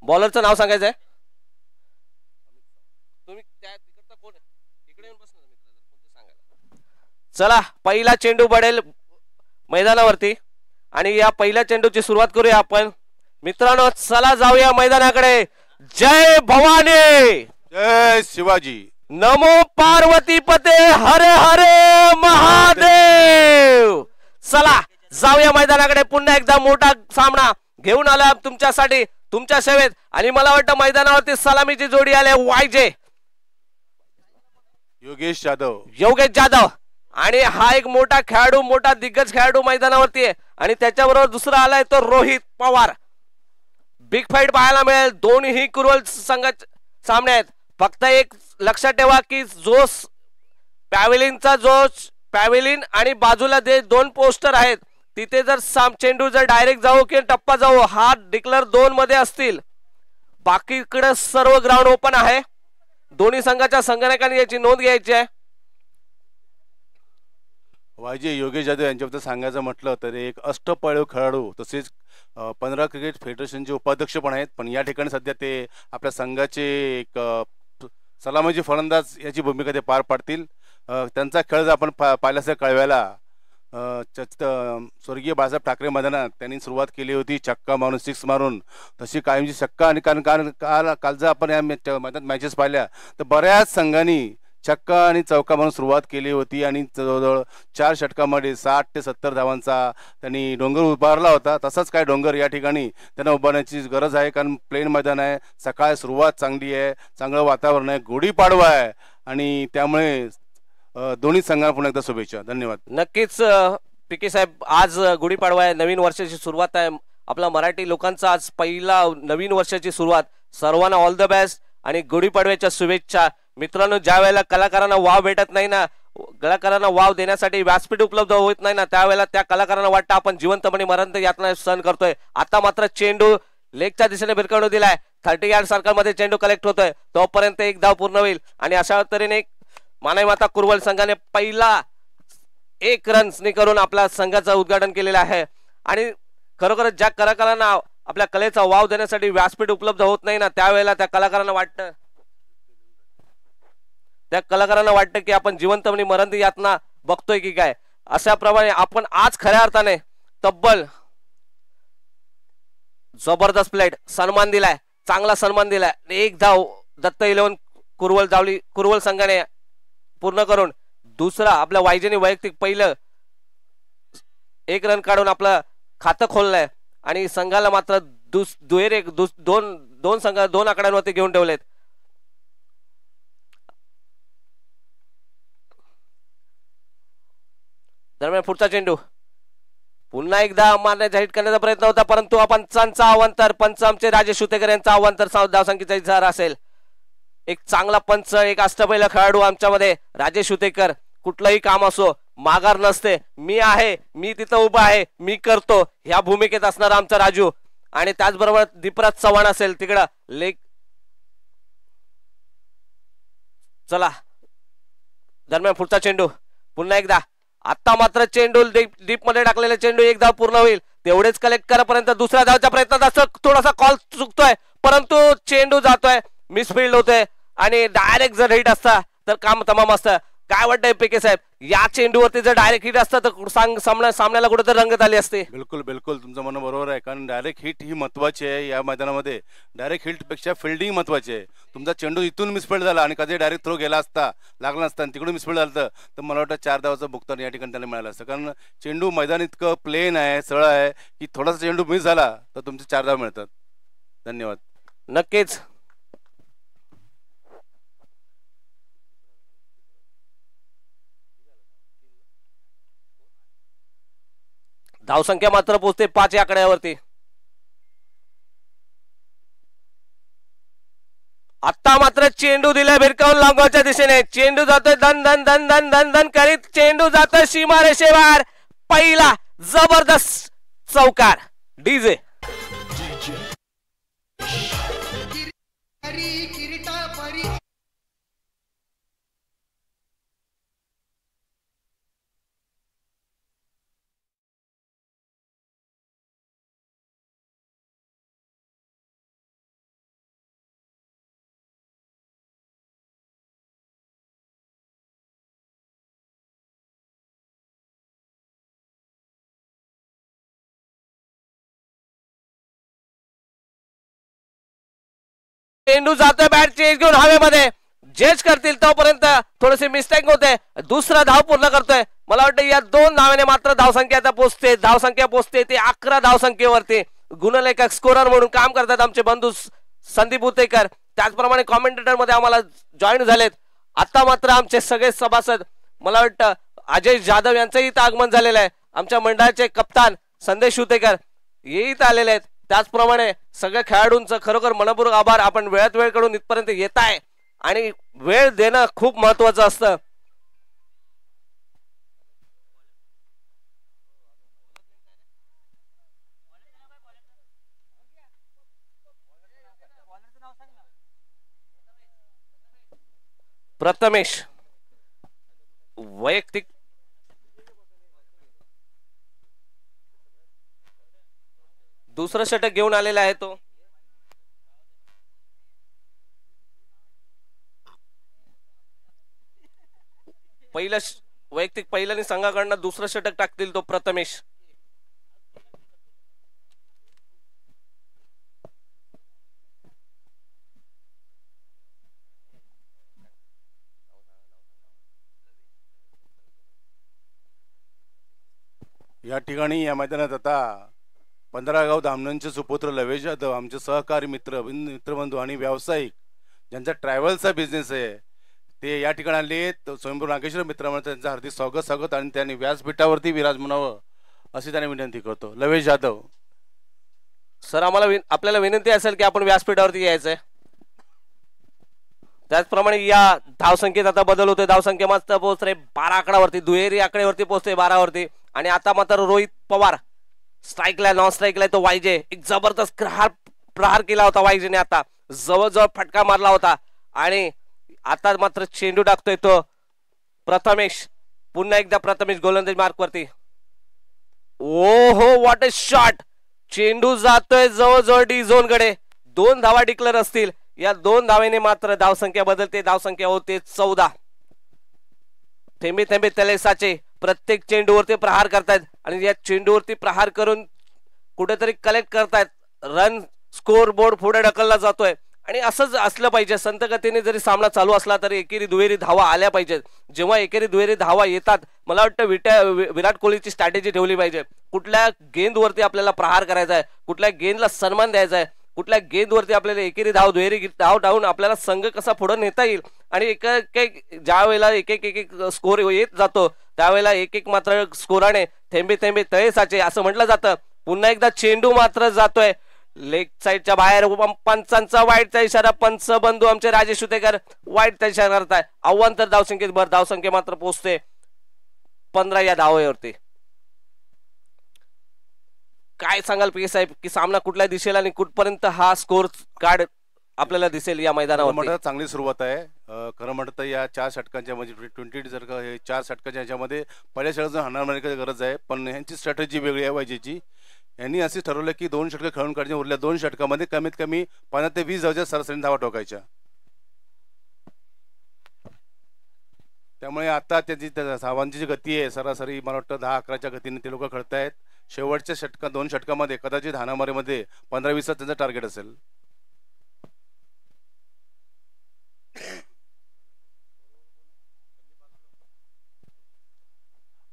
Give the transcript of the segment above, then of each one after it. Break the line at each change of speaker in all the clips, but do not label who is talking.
बॉलरचं नाव सांगायचंय. तुम्ही त्या तिकडचा कोण आहे, इकडे येऊन बसणार मित्र, कोणतं सांगायला. चला पहिला चेंडू पडेल मैदानावरती आणि या पहिल्या चेंडूची सुरुवात करूया आपण मित्रांनो. चला जाऊया मैदानाकडे. जय भवानी,
जय शिवाजी,
नमो पार्वती पते, हरे हरे महादेव. चला जाऊया मैदानाकडे. पुन्हा एकदा मोठा सामना घेऊन आला तुमच्यासाठी, तुमच्या सेवेत. आणि मला वाटतं मैदानावरती सलामीची जोडी आली वायजे
योगेश जाधव.
योगेश जाधव आणि हा एक मोठा खेळाडू, मोठा दिग्गज खेळाडू मैदानावरती आहे. आणि त्याच्याबरोबर दुसरा आलाय तो रोहित पवार. बिग फाईट पाहायला मिळेल. दोन्ही कुरवल संघाचे सामने आहेत. फक्त एक लक्षात ठेवा की जो पॅव्हेलिनचा जो पॅव्हेलिन आणि बाजूला जे दोन पोस्टर आहेत तिथे जर चेंडू जर डायरेक्ट जाऊ की टप्पा जाऊ हा डिक्लेअर 2 मध्ये असतील. बाकीकडे सर्व ग्राउंड ओपन आहे. दोन्ही संघाच्या संघटकांनी याची नोंद घ्यायची आहे.
वायजे योगेश जाधव यांच्याबद्दल सांगायचं म्हटलं तर एक अष्टपैलू खेळाडू, तसेच 15 क्रिकेट फेडरेशनचे उपाध्यक्ष पण आहेत. पण या ठिकाणी सध्या ते आपल्या संघाचे एक सलामीचे फलंदाज याची भूमिका ते पार पाडतील. त्यांचा खेळ जर आपण पाहिल्यास कळव्याला स्वर्गीय बाळासाहेब ठाकरे मैदानात त्यांनी सुरुवात केली होती छक्का मारून, 6 मारून. तशी कायमची छक्का आणि काल जर आपण या मैदानात मॅचेस पाहिल्या तर बऱ्याच संघांनी छक्का आणि चौका म्हणून सुरुवात केली होती आणि जवळजवळ 4 षटकामध्ये 60 ते 70 धावांचा त्यांनी डोंगर उभारला होता. तसाच काय डोंगर या ठिकाणी त्यांना उभारण्याची गरज आहे, कारण प्लेन मैदान आहे. सकाळ सुरुवात चांगली आहे, चांगलं वातावरण आहे, गुढीपाडवा आहे आणि त्यामुळे दोन्ही संघांना पुन्हा एकदा शुभेच्छा. धन्यवाद.
नक्कीच पीके साहेब, आज गुढीपाडवा आहे, नवीन वर्षाची सुरुवात आहे. आपला मराठी लोकांचा आज पहिला नवीन वर्षाची सुरुवात. सर्वांना ऑल द बेस्ट आणि गुढीपाडव्याच्या शुभेच्छा. मित्रांनो, ज्या वेळेला कलाकारांना वाव भेटत नाही ना, कलाकारांना वाव देण्यासाठी व्यासपीठ उपलब्ध होत नाही ना, त्यावेळेला त्या कलाकारांना वाटतं आपण जिवंतपणे मरण यातना सहन करतोय. आता मात्र चेंडू लेगच्या दिशेने भिरकवून दिलाय. 30 यार्ड सर्कल मध्ये चेंडू कलेक्ट होतोय. तोपर्यंत एक धाव पूर्ण होईल आणि अशा तऱ्हेने मानाई माता कुरवल संघाने पहिला 1 रन्सनी करून आपल्या संघाचं उद्घाटन केलेलं आहे. आणि खरोखरच ज्या कलाकारांना आपल्या कलेचा वाव देण्यासाठी व्यासपीठ उपलब्ध होत नाही ना, त्यावेळेला त्या कलाकारांना वाटतं की आपण जिवंतपणे मरण यातना बघतोय की काय. अशा प्रमाणे आपण आज खऱ्या अर्थाने तब्बल जबरदस्त प्लेट सन्मान दिलाय, चांगला सन्मान दिलाय. 1 धाव दत्त 11 कुरवल संघाने पूर्ण करून दुसरा आपल्या वायजेने वैयक्तिक पहिलं 1 रन काढून आपलं खातं खोललंय आणि संघाला मात्र दोन संघ 2 आकड्यांवरती घेऊन ठेवलेत. दरम्यान पुढचा चेंडू पुन्हा एकदा मारण्याचा हिट करण्याचा प्रयत्न होता, परंतु पंचांचा अवांतर, पंच आमचे राजेश शुतेकर यांचा अवांतर धावसंख्येचा इशार असेल. एक चांगला पंच, एक अष्टपैलू खेळाडू आमच्यामध्ये राजेश शुतेकर. कुठलंही काम असो माघार नसते. मी आहे, मी तिथं उभा आहे, मी करतो, ह्या भूमिकेत असणार आमचा राजू. आणि त्याचबरोबर दीपराज चव्हाण असेल तिकडं लेग. चला दरम्यान पुढचा चेंडू पुन्हा एकदा. आता मात्र चेंडू डीप मध्ये टाकलेला चेंडू 1 धाव पूर्ण होईल. तेवढेच कलेक्ट करापर्यंत दुसऱ्या धावच्या प्रयत्नात थोडासा कॉल चुकतोय, परंतु चेंडू जातोय, मिसफिल्ड होतोय आणि डायरेक्ट जर हिट असता तर काम तमाम असतं. काय वाटतंय पीके साहेब, या चेंडूवरती जर डायरेक्ट हिट असतं तर सामन्याला कुठेतरी रंगत आली असते.
बिलकुल बिलकुल तुमचं म्हणणं बरोबर आहे, कारण डायरेक्ट हिट ही महत्वाची आहे. या मैदानामध्ये डायरेक्ट हिट पेक्षा फिल्डिंग महत्वाची आहे. तुमचा चेंडू इथून मिसफिल्ड झाला आणि कधी डायरेक्ट थ्रो गेला असता, लागला नसता आणि तिकडून मिसफिल्ड झालं तर मला वाटतं 4 धावाचं भुगतान या ठिकाणी त्याला मिळालं असतं. कारण चेंडू मैदान इतकं प्लेन आहे, सरळ आहे की थोडासा चेंडू मिस झाला तर तुमचे 4 धाव मिळतात. धन्यवाद.
नक्कीच धावसंख्या मात्र पोहोचते 5 या आकड्यावरती. आता मात्र चेंडू दिला भिरकावून लांबच्या दिशेने. चेंडू जातोय धन धन धन धन धन धन करीत, चेंडू जातोय सीमारेषेवर. पहिला जबरदस्त चौकार. डीजे चेंडू जातोय बॅट चेंज घेऊन हवेमध्ये, जज करतील तोपर्यंत थोडेसे मिस्टेक होते. दुसरा धाव पूर्ण करतोय. मला वाटतं या 2 धावाने मात्र धावसंख्या आता पोहोचते, धावसंख्या पोहोचते ते 11 धावसंख्येवरती. गुणलेखक स्कोरर म्हणून काम करतात आमचे बंधू संदीप उतेकर, त्याचप्रमाणे कॉमेंटेटर मध्ये आम्हाला जॉईन झालेत. आता मात्र आमचे सगळे सभासद, मला वाटतं अजय जाधव यांचंही इथं आगमन झालेलं आहे. आमच्या मंडळाचे कप्तान संदेश उतेकर हे इथं आलेले आहेत. त्याचप्रमाणे सगळ्या खेळाडूंचं खरोखर मनपूर्वक आभार. आपण वेळात वेळ काढून इथपर्यंत येत आहे आणि वेळ देणं खूप महत्वाचं असतं. प्रथमेश वैयक्तिक दुसरं षटक घेऊन आलेला आहे तो. पहिलं वैयक्तिक पहिल्याने संघाकडनं दुसरं षटक टाकतील तो प्रथमेश.
या ठिकाणी या मैदानात आता 15 गाव धामणंचे सुपुत्र लवेश जाधव, आमचे सहकारी मित्रबंधू आणि व्यावसायिक ज्यांचा ट्रॅव्हलचा बिझनेस आहे, ते या ठिकाणी आले. स्वयंभू नागेश्वर मित्रांमध्ये त्यांचं हार्दिक स्वागत आणि त्यांनी व्यासपीठावरती विराजमानावं अशी त्यांनी विनंती करतो. लवेश जाधव
सर, आम्हाला आपल्याला विनंती असेल की आपण व्यासपीठावरती यायचंय. त्याचप्रमाणे या धावसंख्येत आता बदल होतोय. धावसंख्या मस्त पोहोचते 12 आकड्यावरती, दुहेरी आकड्यावरती पोहोचते 12 वरती. आणि आता मात्र रोहित पवार स्ट्राईकला, नॉन स्ट्राईकला तो वायजे एक जबरदस्त प्रहार केला होता वायजेने. आता जवळजवळ फटका मारला होता आणि आता मात्र चेंडू टाकतोय तो प्रथमेश. पुन्हा एकदा प्रथमेश गोलंदाज मार्क वरती. ओ हो, व्हॉट अ शॉट. चेंडू जातोय जवळजवळ डी झोन कडे. 2 धावा डिक्लेअर असतील. या 2 धावेने मात्र धावसंख्या बदलते. धावसंख्या होते 14. थेंबे थेंबे तले साचे. प्रत्येक चेंडूवरती प्रहार करतायत आणि या चेंडूवरती प्रहार करून कुठेतरी कलेक्ट करतायत. रन स्कोर बोर्ड पुढे ढकलला जातोय आणि असंच असलं पाहिजे. संत गतीने जरी सामना चालू असला तरी एकेरी दुहेरी धावा आल्या पाहिजेत. जेव्हा एकेरी दुहेरी धावा येतात, मला वाटतं विराट कोहलीची स्ट्रॅटेजी ठेवली पाहिजे. कुठल्या गेंदवरती आपल्याला प्रहार करायचा आहे, कुठल्या गेंदला सन्मान द्यायचा आहे, कुठल्या गेंदवरती आपल्याला एकेरी धाव दुहेरी धाव टाळून आपल्याला संघ कसा पुढे नेता येईल. आणि ज्या वेळेला एक एक स्कोर येत जातो त्यावेळेला एक एक मात्र स्कोराने थेंबे थेंबे तळे साचे असं म्हटलं जातं. पुन्हा एकदा चेंडू मात्र जातोय लेग साईडच्या बाहेर. पंचांचा वाईटचा इशारा. पंच बंधू आमचे राजेश उतेकर वाईटचा इशारा करताय. अव्वांतर धावसंख्येत भर. धावसंख्या मात्र पोहोचते 15 या धावेवरती. काय सांगाल पी साहेब की सामना कुठल्या दिशेला आणि कुठपर्यंत हा स्कोर कार्ड आपल्याला दिसेल या मैदानावर?
चांगली सुरुवात आहे. खरं म्हणतं या 4 षटकांच्या म्हणजे 20 जर का हे 4 षटकांच्या ह्याच्यामध्ये पहिल्या षटकाचं हाणार मारण्याची गरज आहे, पण ह्यांची स्ट्रॅटेजी वेगळी आहे वायजीची. यांनी असे ठरवलं की 2 षटकं खेळून काढण्याच्या उरल्या 2 षटकामध्ये कमीत कमी 15 ते 20 धावाच्या सरासरी धावा ठोकायच्या. त्यामुळे आता त्याची धावांची जी गती आहे सरासरी मला वाटतं 10-11च्या गतीने ते लोक खेळतायत. शेवटच्या 2 षटकामध्ये कदाचित हाणामारीमध्ये 15-20 त्यांचं टार्गेट असेल.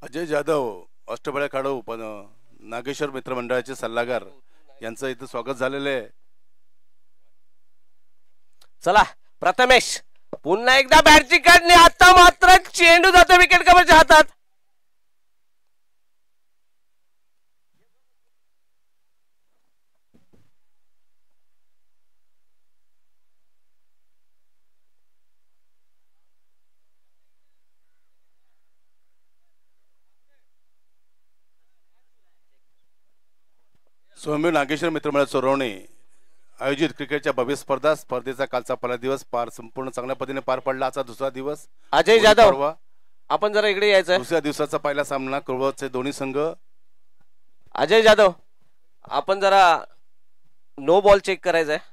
अजय जाधव अष्टबळ्या खेळाडू पण नागेश्वर मित्रमंडळाचे सल्लागार यांचं इथं स्वागत झालेलं आहे.
चला प्रथमेश पुन्हा एकदा बॅटची काढणी. आता मात्र चेंडू जातो विकेट कव्हरच्या हातात.
स्वयंभू नागेश्वर मित्रमंडळ चोरवणे आयोजित क्रिकेटच्या भव्य स्पर्धेचा कालचा पहिला दिवस संपूर्ण चांगल्या पद्धतीने पार पडला. आजचा दुसरा दिवस.
अजय जाधव आपण जरा इकडे यायचं.
दुसऱ्या दिवसाचा पहिला सामना कुळवतचे दोन्ही संघ.
अजय जाधव आपण जरा नो बॉल चेक करायचा आहे.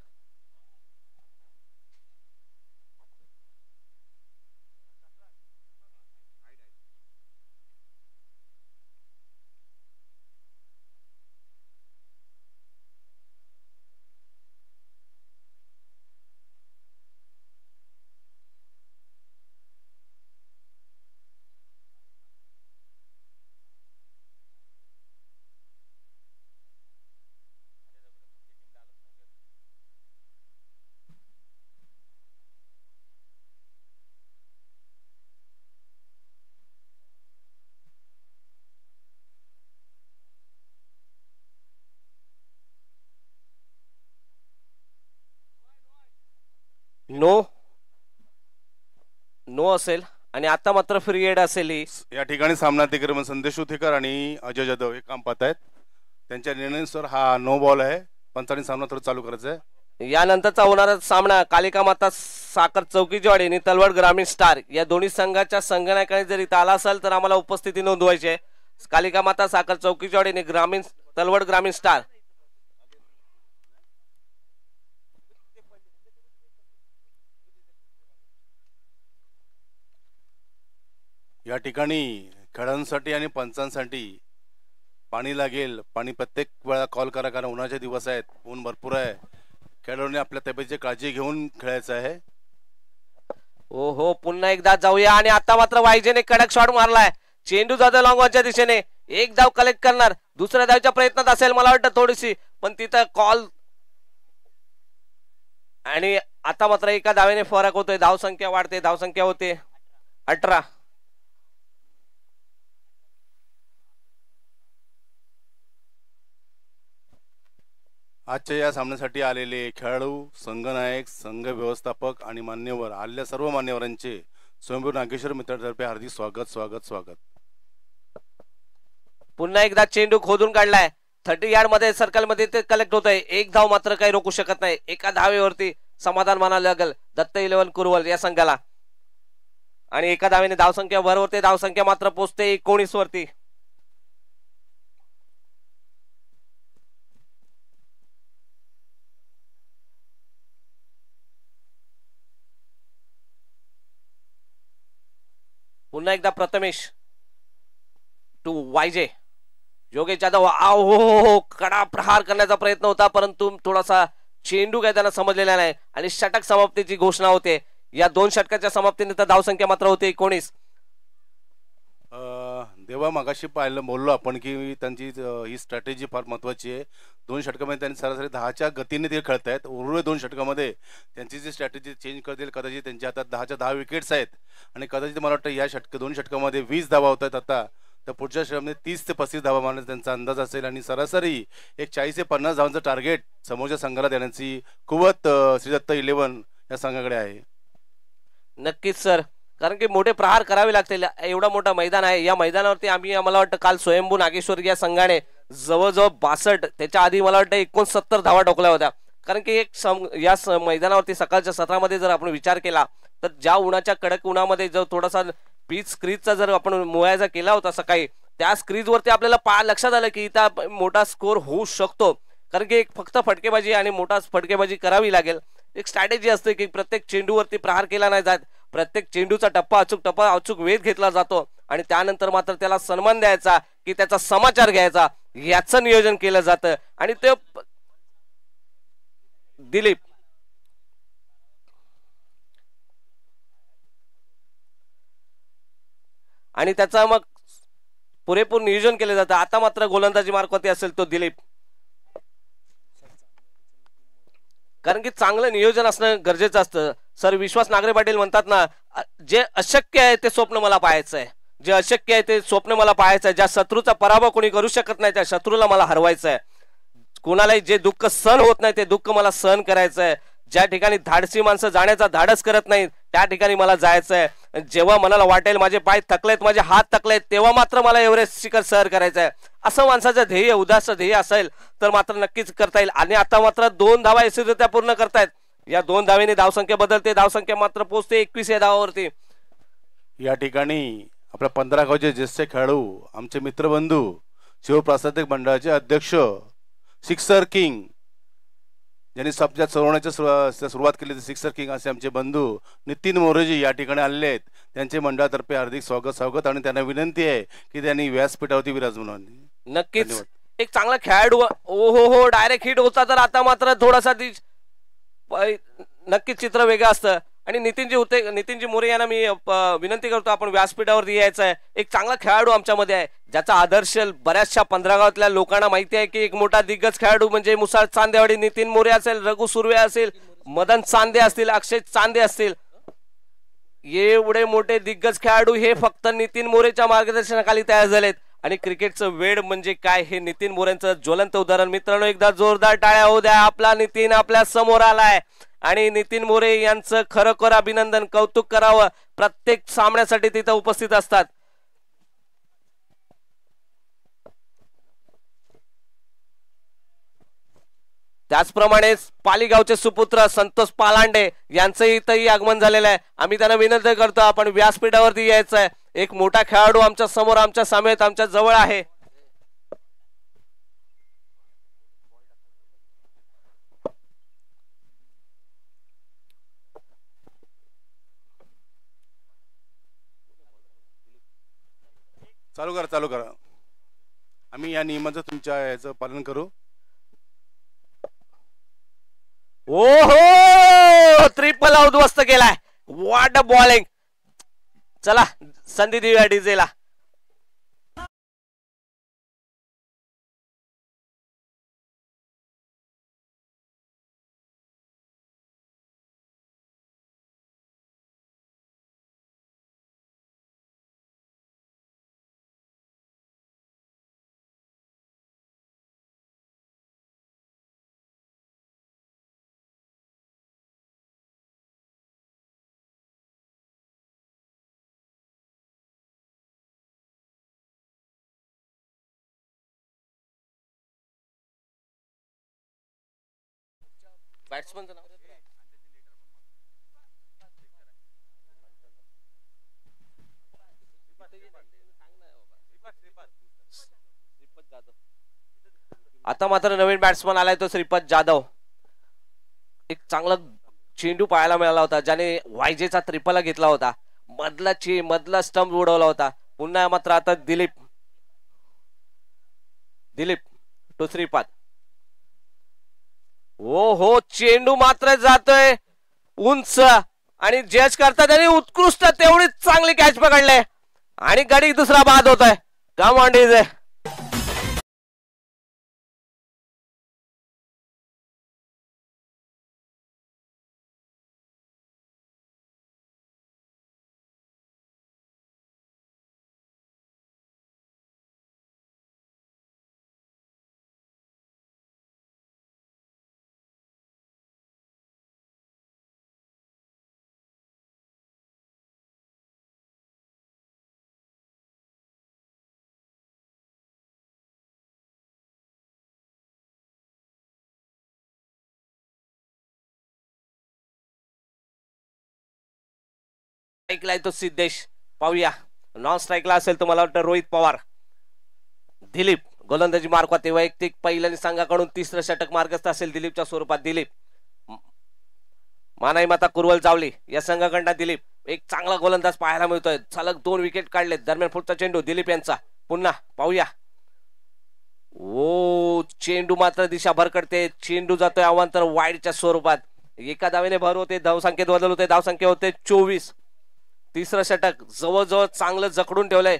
नो नो असेल आणि आता मात्र फ्री एड असेल ही.
या ठिकाणी सामना अधिकारी संदेश उथेकर आणि अजय जाधव हे काम पाहत आहेत. त्यांच्या निर्णयानुसार हा नो बॉल आहे. पंचांनी सामना थोडा चालू करायचा आहे.
यानंतरचा होणारा सामना कालिका माता साखर चौकीचीवाडी आणि तलवाड ग्रामीण स्टार या दोन्ही संघाच्या संघनायकांनी जर इथं आला असेल तर आम्हाला उपस्थिती नोंदवायची आहे. कालिका माता साखर चौकीचीवाडी आणि तलवाड ग्रामीण स्टार.
या ठिकाणी खेळाडूंसाठी आणि पंचांसाठी पाणी लागेल. पाणी प्रत्येक वेळा कॉल करा कारण उन्हाचे दिवस आहेत, ऊन भरपूर आहे. खेळाडूंनी आपल्या तब्येतीची काळजी घेऊन खेळायचं आहे.
ओ हो पुन्हा एकदा जाऊया आणि आता मात्र वायजेने कडक शॉट मारलाय. चेंडू जातो लॉंगॉनच्या दिशेने. एक धाव कलेक्ट करणार, दुसऱ्या धावच्या प्रयत्नात असेल मला वाटतं थोडीशी, पण तिथं कॉल आणि आता मात्र एका धावेने फरक होतोय. धावसंख्या वाढते, धावसंख्या होते 18.
आजच्या या सामन्यासाठी आलेले खेळाडू, संघनायक, संघ व्यवस्थापक आणि मान्यवर आलेल्या सर्व मान्यवरांचे स्वयंभू नागेश्वर मित्रांतर्फे हार्दिक स्वागत स्वागत स्वागत.
पुन्हा एकदा चेंडू खोदून काढलाय. 30 यार्ड मध्ये सर्कल मध्ये ते कलेक्ट होतंय. एक धाव मात्र काही रोखू शकत नाही. एका धावेवरती समाधान मानावं लागेल दत्त 11 कुरवल या संघाला. आणि एका धावेने धावसंख्या वर होते. धावसंख्या मात्र पोहोचते 19 वरती. पुन्हा एकदा प्रथमेश टू वायजे. योगेश जाधव हो कडा प्रहार करण्याचा प्रयत्न होता परंतु थोडासा चेंडू काय त्यांना समजलेला नाही आणि षटक समाप्तीची घोषणा होते. या 2 षटकाच्या समाप्तीनंतर धावसंख्या मात्र होते 19.
देवा मगाशी पाहिलं बोललो आपण की त्यांची ही स्ट्रॅटेजी फार महत्वाची आहे. 2 षटकामध्ये त्यांनी सरासरी 10च्या गतीने ते खेळतायत. उर्वरित 2 षटकामध्ये त्यांची जी स्ट्रॅटेजी चेंज करतील. कदाचित त्यांच्या हातात 10च्या 10 विकेट्स आहेत आणि कदाचित मला वाटतं या 2 षटकामध्ये 20 धावा होत आहेत. आता तर पुढच्या षटकामध्ये 30 ते 35 धावा मारण्याचा त्यांचा अंदाज असेल आणि सरासरी एक 40 ते 50 धावांचं टार्गेट समोरच्या संघाला देण्याची कुवत श्री दत्त 11 या संघाकडे आहे.
नक्कीच सर, कारण की मोठे प्रहार करावे लागतील. एवढा मोठा मैदान आहे. या मैदानावरती आम्हाला वाटतं काल स्वयंभू नागेश्वर या संघाने जवळजवळ 62 त्याच्या आधी मला वाटतं 69 धावा ठोकल्या होत्या. कारण की या मैदानावरती सकाळच्या सत्रामध्ये जर आपण विचार केला तर ज्या उन्हाच्या कडक उन्हामध्ये जर थोडासा पीच स्क्रीजचा जर आपण मुआयजा केला होता सकाळी, त्या स्क्रीजवरती आपल्याला लक्षात आलं की इथं मोठा स्कोर होऊ शकतो. कारण की एक फक्त फटकेबाजी आणि मोठा फटकेबाजी करावी लागेल. एक स्ट्रॅटेजी असते की प्रत्येक चेंडूवरती प्रहार केला नाही जात. प्रत्येक चेंडूचा टप्पा अचूक वेध घेतला जातो आणि त्यानंतर मात्र त्याला सन्मान द्यायचा की त्याचा समाचार घ्यायचा याचं नियोजन केलं जातं. आणि ते दिलीप आणि त्याचा मग पुरेपूर नियोजन केलं जातं. आता मात्र गोलंदाजी मार्कवरती असेल तो दिलीप. कारण की चांगलं नियोजन असणं गरजेचं असतं. सर विश्वास नागरे पाटील म्हणतात ना, जे अशक्य आहे ते स्वप्न मला पाहायचं आहे. जे अशक्य आहे ते स्वप्न मला पाहायचं आहे. ज्या शत्रूचा पराभव कोणी करू शकत नाही त्या शत्रूला मला हरवायचं आहे. कोणालाही जे दुःख सहन होत नाही ते दुःख मला सहन करायचं आहे. ज्या ठिकाणी धाडसी माणसं जाण्याचा धाडस करत नाहीत त्या ठिकाणी मला जायचं आहे. जेव्हा मनाला वाटेल माझे पाय थकलेत, माझे हात थकलेत, तेव्हा मात्र मला एव्हरेस्ट शिखर सर करायचं आहे. असं माणसाचं ध्येय, उदास ध्येय असेल तर मात्र नक्कीच करता येईल. आणि आता मात्र 2 धावा यशस्वीरित्या पूर्ण करतायत. या 2 धावेने धावसंख्या बदलते. धावसंख्या मात्र पोहोचते 21 या धावावरती.
या ठिकाणी आपल्या 15 गावचे ज्येष्ठ खेळाडू, आमचे मित्रबंधू, शिवप्रासादिक मंडळाचे अध्यक्ष, सिक्सर किंग ज्यांनी सब्जा चढवण्याची सुरुवात केली, सिक्सर किंग असे आमचे बंधू नितीन मोरेजी या ठिकाणी आलेले आहेत. त्यांचे मंडळातर्फे हार्दिक स्वागत आणि त्यांना विनंती आहे की त्यांनी व्यासपीठावरती विराजमान.
नक्कीच एक चांगला खेळाडू. हो डायरेक्ट हिट होता तर आता मात्र थोडासा नक्कीच चित्र वेगळं असतं. आणि नितीनजी मोरे यांना मी विनंती करतो आपण व्यासपीठावरती यायचं आहे. एक चांगला खेळाडू आमच्यामध्ये आहे ज्याचा आदर्श बऱ्याचशा 15 गावातल्या लोकांना माहिती आहे की एक मोठा दिग्गज खेळाडू म्हणजे मुसाळ चांदेवाडी नितीन मोरे असेल, रघु सुर्वे असेल, मदन चांदे असतील, अक्षय चांदे असतील. एवढे मोठे दिग्गज खेळाडू हे फक्त नितीन मोरेच्या मार्गदर्शनाखाली तयार झालेत. आणि क्रिकेटचं वेड म्हणजे काय हे नितीन मोरेंचं ज्वलंत उदाहरण. मित्रांनो एकदा जोरदार टाळ्या होऊ द्या. आपला नितीन आपल्या समोर आलाय आणि नितीन मोरे यांचं खरोखर अभिनंदन, कौतुक करावं. प्रत्येक सामन्यासाठी तिथं उपस्थित असतात. त्याचप्रमाणे पालीगावचे सुपुत्र संतोष पालांडे यांचंही इथंही आगमन झालेलं आहे. आम्ही त्यांना विनंती करतो आपण व्यासपीठावरती यायचं आहे. एक मोठा खेळाडू आमच्या समोर, आमच्या समेत, आमच्या जवळ आहे.
चालू करा. आम्ही या नियमाचं तुमच्या याचं पालन करू.
ओहो, ट्रिपल उद्ध्वस्त केलाय. What a bowling. चला संधी देऊया डीजेला. बॅट्समनचं नाव आता मात्र नवीन बॅट्समन आलाय तो श्रीपत जाधव. एक चांगला चेंडू पाहायला मिळाला होता ज्याने वायजेचा ट्रिपलला घेतला होता. मधला स्टंप उडवला होता. पुन्हा मात्र आता दिलीप टू श्रीपाद. ओ हो, चेंडू मात्र जातोय उंच आणि जज करता त्यांनी उत्कृष्ट तेवढी चांगली कॅच पकडले आणि गडी दुसरा बाद होतोय. Come on DJ. स्ट्राईकला तो सिद्धेश. पाहूया नॉन स्ट्राईकला असेल तो मला वाटतं रोहित पवार. दिलीप गोलंदाजी मार्कवात वैयक्तिक पहिल्याने संघाकडून तिसरं षटक मार्गस्थ असेल दिलीपच्या स्वरूपात. दिलीप मानाई माता कुरवल चावली या संघाकडनं दिलीप एक चांगला गोलंदाज पाहायला मिळतोय. सलग 2 विकेट काढले. दरम्यान पुढचा चेंडू दिलीप यांचा. पुन्हा पाहूया. ओ चेंडू मात्र दिशा भरकडते. चेंडू जातोय अवांतर वाईडच्या स्वरूपात. एका धावेने भर होते. धावसंख्येत बदल होते. धावसंख्या होते 24. तिसरं षटक जवळजवळ चांगलं जखडून ठेवलंय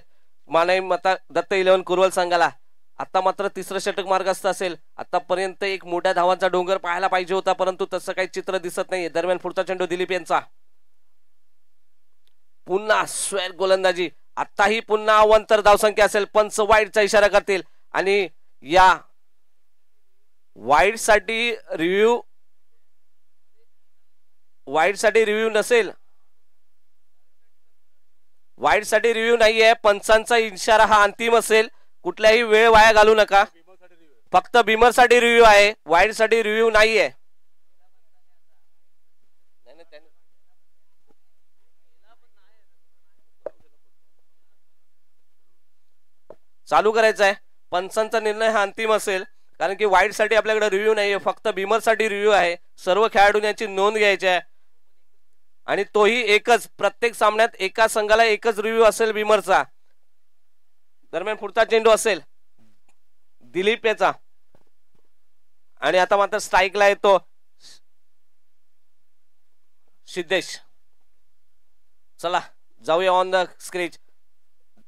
मानाई माता दत्त 11 कुरवल संघाला. आता मात्र तिसरं षटक मार्गस्थ असेल. आतापर्यंत एक मोठ्या धावांचा डोंगर पाहायला पाहिजे होता परंतु तसं काही चित्र दिसत नाहीये. दरम्यान पुढचा चेंडू दिलीप यांचा. पुन्हा स्वेर गोलंदाजी. आताही पुन्हा अवांतर धावसंख्या असेल. पंच वाईडचा इशारा करतील आणि या वाईड साठी रिव्ह्यू नसेल. वाईड साठी रिव्ह्यू नाहीये. पंचांचा इशारा हा अंतिम असेल. कुठल्याही वेळ वाया घालू नका. फक्त बिमर साठी रिव्ह्यू आहे. वाईड साठी रिव्ह्यू नाहीये. चालू करायचं आहे. पंचांचा निर्णय हा अंतिम असेल कारण की वाईड साठी आपल्याकडे रिव्ह्यू नाहीये. फक्त बिमर साठी रिव्ह्यू आहे. सर्व खेळाडूंनी याची नोंद घ्यायची आहे आणि तोही एकच. प्रत्येक सामन्यात एका संघाला एकच रिव्ह्यू असेल बिमरचा. दरम्यान पुढचा चेंडू असेल दिलीप याचा आणि आता मात्र स्ट्राईकला येतो सिद्धेश. चला जाऊया ऑन द स्क्रीज.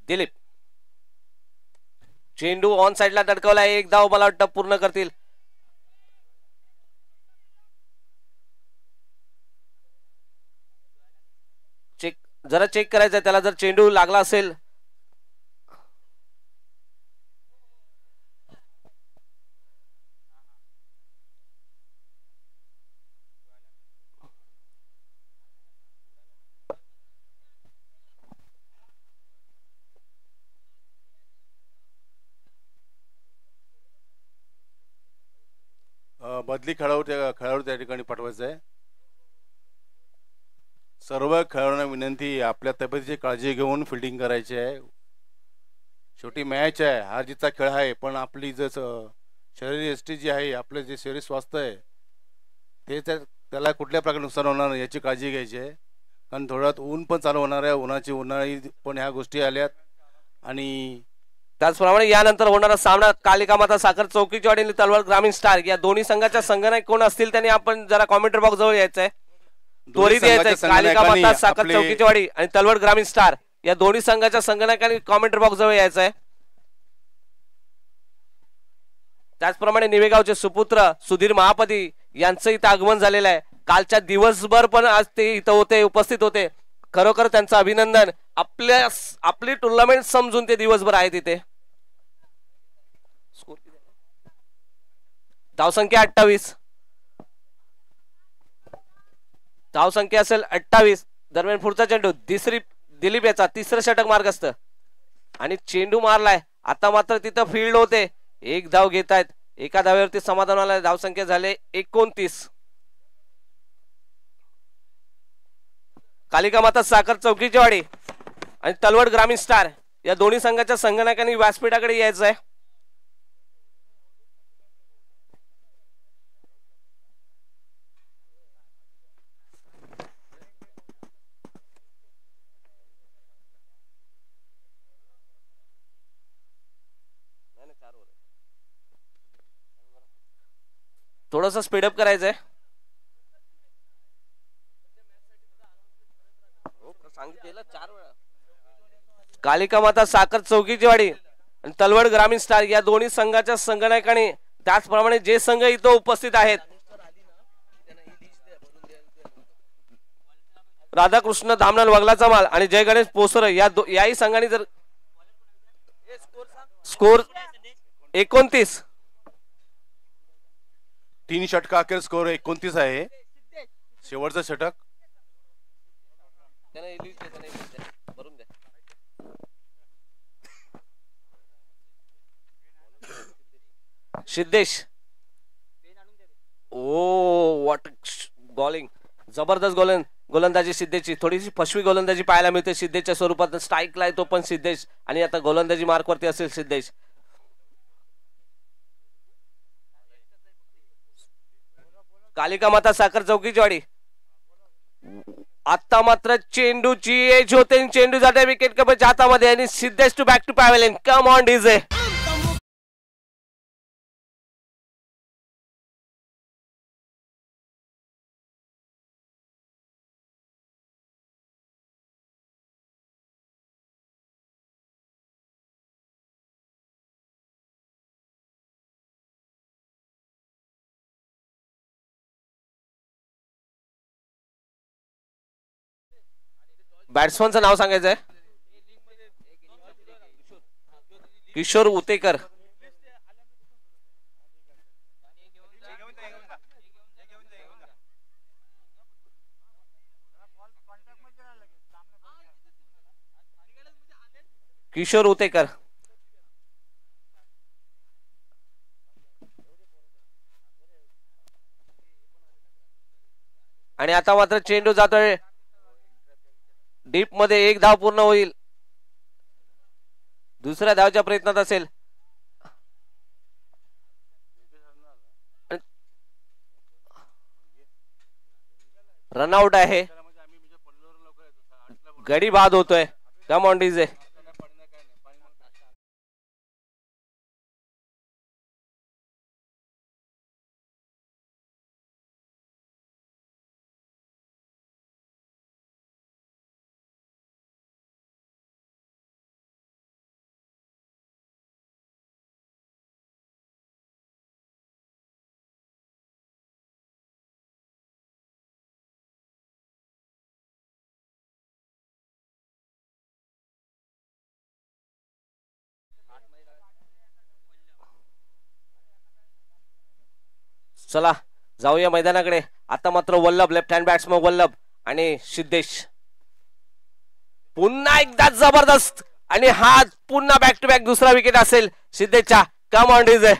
दिलीप चेंडू ऑन साइडला धडकवला. एक धाव मला वाटतं पूर्ण करतील. जरा चेक करायचं त्याला जर चेंडू लागला असेल.
बदली खेळाडू त्या ठिकाणी पाठवायचं आहे. सर्व खेळाडूंना विनंती आहे, आपल्या तब्येतीची काळजी घेऊन फिल्डिंग करायची आहे. शेवटी मॅच आहे, हार जीतचा खेळ आहे, पण आपली जसं शरीर एसटी जी आहे, आपलं जे शरीर स्वास्थ्य आहे ते त्याला कुठल्या प्रकारे नुकसान होणार नाही याची काळजी घ्यायची आहे. कारण थोड्यात ऊन पण चालू होणार आहे, उन्हाळी पण ह्या गोष्टी आल्यात. आणि
त्याचप्रमाणे यानंतर होणारा सामना कालिका माता साखर चौकीचीवाडी आणि तलवार ग्रामीण स्टार या दोन्ही संघाच्या संघनायक कोण असतील त्यांनी आपण जरा कॉमेंटर बॉक्स जवळ यायचंय. त्वरित यायचंय. कालिका माता साखर चौकीचीवाडी आणि तलवार ग्रामीण स्टार या दोन्ही संघाच्या संघनायकांनी कॉमेंटर बॉक्स जवळ यायचंय. त्याचप्रमाणे निवेगावचे सुपुत्र सुधीर महापती यांचं इथं आगमन झालेलं आहे. कालच्या दिवसभर पण आज ते इथं होते, उपस्थित होते. खरोखर त्यांचं अभिनंदन. आपली टुर्नामेंट समजून ते दिवसभर आहेत इथे. धावसंख्या 28, धावसंख्या असेल 28. दरम्यान पुढचा चेंडू दिलीप याचा तिसरं षटक मार्गस्थ आणि चेंडू मारलाय. आता मात्र तिथं फील्ड होते, एक धाव घेत आहेत. एका धावेवरती समाधान आलाय. धावसंख्या झाले 29. कालिका माता साखर चौकीचीवाडी आणि तलवड ग्रामीण स्टार या दोन्ही संघाच्या संघनायकांनी व्यासपीठाकडे यायचं आहे. थोडस स्पीडअप करायचंय. कालिका माता साखर चौकीचीवाडी आणि तलवड ग्रामीण स्टार या दोन्ही संघाच्या संघनायकांनी त्याचप्रमाणे जे संघ इथं उपस्थित आहेत राधाकृष्ण धामणल वगलाचा माल आणि जय गणेश पोसर याही संघांनी जर स्कोर 29
3 षटका अखेर स्कोर 29 आहे. शेवटचं षटक
सिद्धेश. ओ व्हॉट बॉलिंग, जबरदस्त गोलंदाजी सिद्धेशची. थोडीशी फसवी गोलंदाजी पाहायला मिळते सिद्धेशच्या स्वरूपात. स्ट्राईकला येतो पण सिद्धेश आणि आता गोलंदाजी मार्कवरती असेल सिद्धेश. कालिका माता साखर चौकीचीवाडी आता मात्र चेंडूची एज होते. चेंडू जाते विकेट कपरच्या हातामध्ये आणि Siddhesh two back to pavilion. Come on DJ. बॅट्समनचं नाव सांगायचंय किशोर उतेकर. किशोर उतेकर आणि आता मात्र चेंडू जातोय डीप मध्ये. एक धाव पूर्ण होईल. दुसऱ्या धावच्या प्रयत्नात असेल. रनआउट आहे. गडी बाद होतोय. Come on DJ. चला जाऊया मैदानाकडे. आता मात्र Vallabh left hand batsman Vallabh आणि सिद्धेश पुन्हा एकदा जबरदस्त आणि हा पुन्हा बॅक टू बॅक दुसरा विकेट असेल सिद्धेशचा. Come on DJ.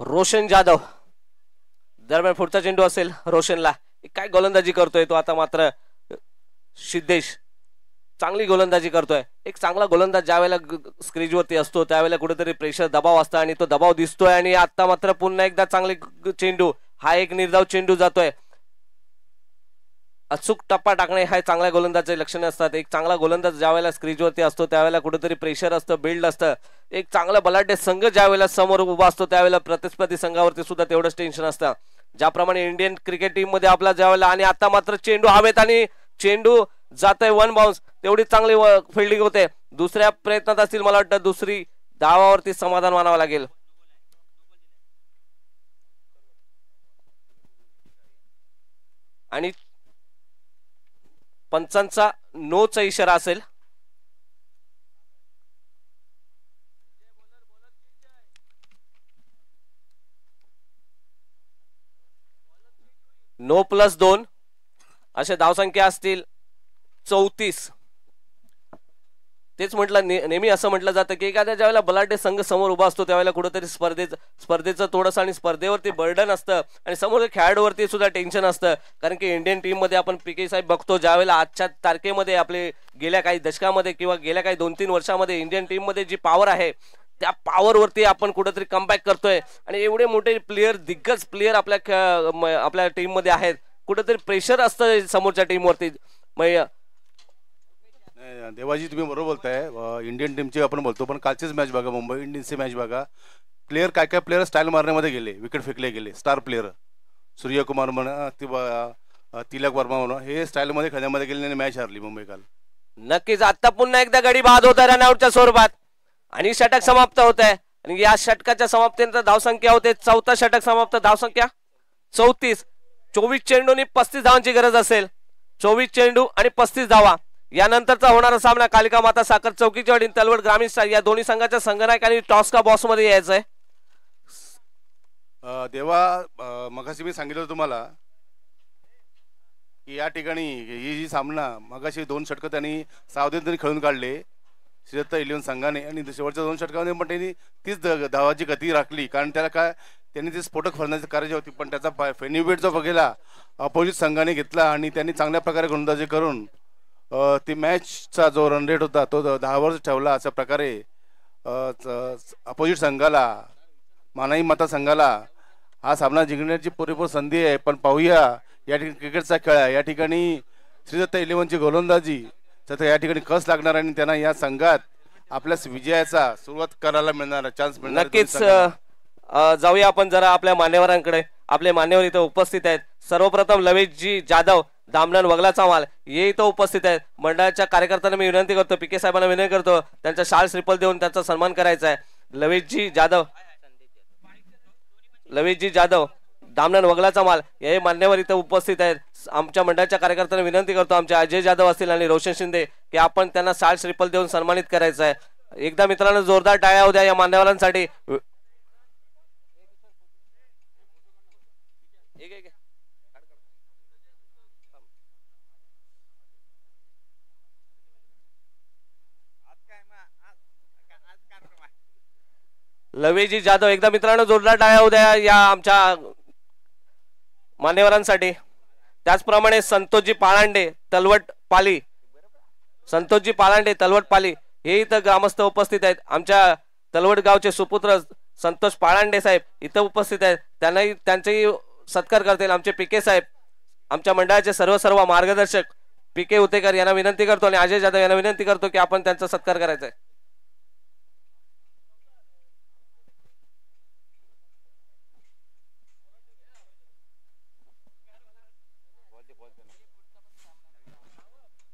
Roshan Jadhav दरम्यान पुढचा चेंडू असेल रोशनला. काय गोलंदाजी करतोय तो आता. मात्र सिद्धेश चांगली गोलंदाजी करतोय. एक चांगला गोलंदाज ज्या वेळेला स्क्रीजवरती असतो त्यावेळेला कुठेतरी प्रेशर दबाव असतो आणि तो दबाव दिसतोय. आणि आता मात्र पुन्हा एकदा चांगले चेंडू. हा एक निर्धाव चेंडू जातोय. अचूक टप्पा टाकणे हा चांगल्या गोलंदाजाचे लक्षणे असतात. एक चांगला गोलंदाज ज्या वेळेला स्क्रीजवरती असतो त्यावेळेला कुठेतरी प्रेशर असतं, बिल्ड असतं. एक चांगला बलाढ्य संघ ज्या वेळेला समोर उभा असतो त्यावेळेला प्रतिस्पर्धी संघावरती सुद्धा तेवढंच टेन्शन असतं. ज्याप्रमाणे इंडियन क्रिकेट टीम मध्ये आपला ज्या वेळेला. आणि आता मात्र चेंडू हवेत आणि चेंडू जातोय 1 बाउन्स. तेवढी चांगली फिल्डिंग होते. दुसऱ्या प्रयत्नात असतील मला वाटतं. दुसरी धावावरती समाधान मानावं लागेल. आणि पंचांचा नोचा इशारा असेल. नो +2 असे धावसंख्या असतील 34. तेच म्हटलं नेहमी असं म्हटलं जातं की एखाद्या ज्यावेळेला बलाढ्य संघ समोर उभा असतो त्यावेळेला कुठेतरी स्पर्धेचं थोडंसं आणि स्पर्धेवरती बर्डन असतं आणि समोर खेळाडूवरती सुद्धा टेन्शन असतं. कारण की इंडियन टीम मध्ये आपण पीके साहेब बघतो ज्यावेळेला आजच्या तारखेमध्ये आपले गेल्या काही दशकामध्ये किंवा गेल्या काही 2-3 वर्षामध्ये इंडियन टीम मध्ये जी पॉवर आहे त्या पॉवरवरती आपण कुठेतरी कमबॅक करतोय. आणि एवढे मोठे प्लेयर, दिग्गज प्लेयर आपल्या टीम मध्ये आहेत. कुठेतरी प्रेशर असतं समोरच्या टीमवरती.
देवाजी तुम्ही बरोबर बोलताय. इंडियन टीमची आपण बोलतो पण कालचीच मॅच बघा, मुंबई इंडियन्सची मॅच बघा. प्लेयर काय प्लेयर स्टाईल मारण्यामध्ये गेले, विकेट फेकले गेले. स्टार प्लेयर सूर्यकुमार म्हणा, तिलक वर्मा म्हणा, हे स्टाईलमध्ये खेळण्यामध्ये गेले आणि मॅच हारली मुंबई काल.
नक्कीच आता पुन्हा एकदा गडी बाद होत आहे रनआउटच्या स्वरूपात आणि षटक समाप्त होत आहे. आणि या षटकाच्या समाप्तीनंतर धावसंख्या होते 4था षटक समाप्त. धावसंख्या 34. 24 चेंडूंनी 35 धावांची गरज असेल. 24 चेंडू आणि 35 धावा. यानंतरचा होणारा सामना कालिका माता साखर चौकीचवाडी तलवड ग्रामीण स्टार या दोन्ही संघाच्या संघनायक आणि टॉस का बॉस मध्ये यायचंय.
देवा मगाशी मी सांगितलं तुम्हाला की या ठिकाणी ही जी सामना मगाशी 2 षटकं त्यांनी सावधानतेने खेळून काढले श्रीदत्त 11 संघाने. आणि शेवटच्या 2 षटकामध्ये पण त्यांनी तीच धावाची गती राखली. कारण त्याला काय त्यांनी ते स्फोटक फलंदाजी करायची होती पण त्याचा फेनिवेट जो बघेला अपोजिट संघाने घेतला आणि त्यांनी चांगल्या प्रकारे गोलंदाजी करून ती मॅचचा जो रन रेट होता तो 10वर ठेवला. अशा प्रकारे अपोजिट संघाला, मानाई माता संघाला हा सामना जिंकण्याची पुरेपूर संधी आहे. पण पाहूया या ठिकाणी क्रिकेटचा खेळ आहे. या ठिकाणी श्रीदत्त 11ची गोलंदाजी तर या ठिकाणी कस लागणार आणि त्यांना या संघात आपल्या विजयाचा सुरुवात करायला मिळणार चान्स मिळणार.
नक्कीच जाऊया आपण जरा आपल्या मान्यवरांकडे. आपले मान्यवर इथं उपस्थित आहेत. सर्वप्रथम लवेशजी जाधव दामलन वगलाचा माल हे इथं उपस्थित आहेत. मंडळाच्या कार्यकर्त्यांना मी विनंती करतो, पीके साहेबांना विनंती करतो त्यांचा शाल श्रीफल देऊन त्यांचा सन्मान करायचा आहे. लवेशजी जाधव दामलन वगलाचा माल हे मान्यवर इथं उपस्थित आहेत. आमच्या मंडळाच्या कार्यकर्त्यांना विनंती करतो, आमचे अजय जाधव असतील आणि रोशन शिंदे, की आपण त्यांना शाल श्रीफल देऊन सन्मानित करायचं आहे. एकदा मित्रांनो जोरदार टाळ्या होऊ द्या या मान्यवरांसाठी. लवेजी जाधव, एकदा मित्रांनो जोरदार टाळ्या होऊ द्या या आमच्या मान्यवरांसाठी. त्याचप्रमाणे संतोषजी पाळांडे तलवट पाली हे इथं ग्रामस्थ उपस्थित आहेत. आमच्या तलवट गावचे सुपुत्र संतोष पाळांडे साहेब इथं उपस्थित आहेत. त्यांचाही सत्कार करतील आमचे पीके साहेब. आमच्या मंडळाचे सर्व मार्गदर्शक पीके उतेकर यांना विनंती करतो आणि अजय जाधव यांना विनंती करतो की आपण त्यांचा सत्कार करायचा आहे.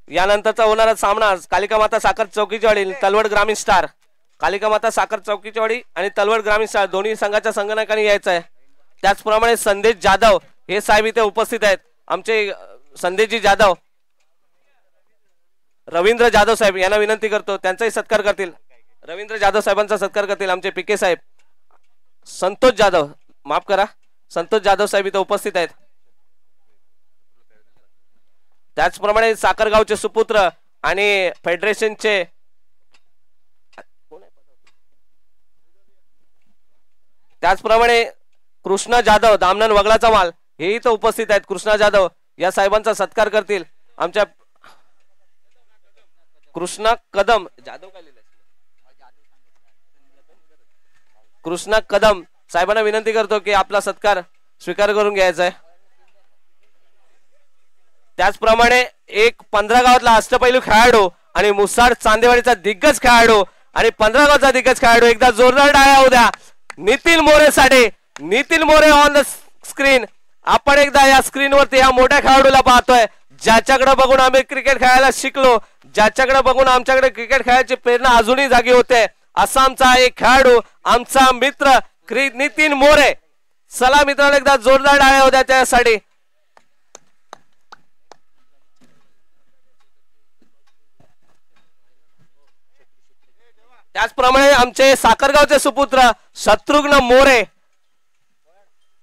यानंतरचा होणारा सामना कालिका माता साखर चौकीचवाडी तलवड ग्रामीण स्टार. कालिका माता साखर चौकीचवाडी आणि तलवड ग्रामीण स्टार दोन्ही संघाच्या संघनायकांनी यायचं आहे. त्याचप्रमाणे संदेश जाधव हे साहेब इथे उपस्थित आहेत. आमचे संदेशजी जाधव, रवींद्र जाधव साहेब यांना विनंती करतो त्यांचाही सत्कार करतील. रवींद्र जाधव साहेबांचा सत्कार करतील आमचे पीके साहेब. संतोष जाधव साहेब इथे उपस्थित आहेत. त्याचप्रमाणे साखरगावचे सुपुत्र आणि फेडरेशनचे त्याचप्रमाणे कृष्णा जाधव दामनन वगळाचा माल हे इथं उपस्थित आहेत. कृष्णा जाधव या साहेबांचा सत्कार करतील. आमच्या कृष्णा कदम जाधव काय लिहिलंय? कृष्णा कदम साहेबांना विनंती करतो की आपला सत्कार स्वीकार करून घ्यायचा आहे. त्याचप्रमाणे एक 15 गावातला अष्टपैलू खेळाडू आणि मुसाड चांदेवाडीचा दिग्गज खेळाडू आणि 15 गावचा दिग्गज खेळाडू एकदा जोरदार टाळ्या उद्या नितीन मोरे साठी. Nitin More on the screen. आपण एकदा या स्क्रीनवरती या मोठ्या खेळाडूला पाहतोय ज्याच्याकडे बघून आम्ही क्रिकेट खेळायला शिकलो, ज्याच्याकडे बघून आमच्याकडे क्रिकेट खेळायची प्रेरणा अजूनही जागी होते, असा आमचा एक खेळाडू आमचा मित्र नितीन मोरे. चला मित्रांनो एकदा जोरदार टाळ्या होत्या त्यासाठी. त्याचप्रमाणे आमचे साखरगावचे सुपुत्र शत्रुघ्न मोरे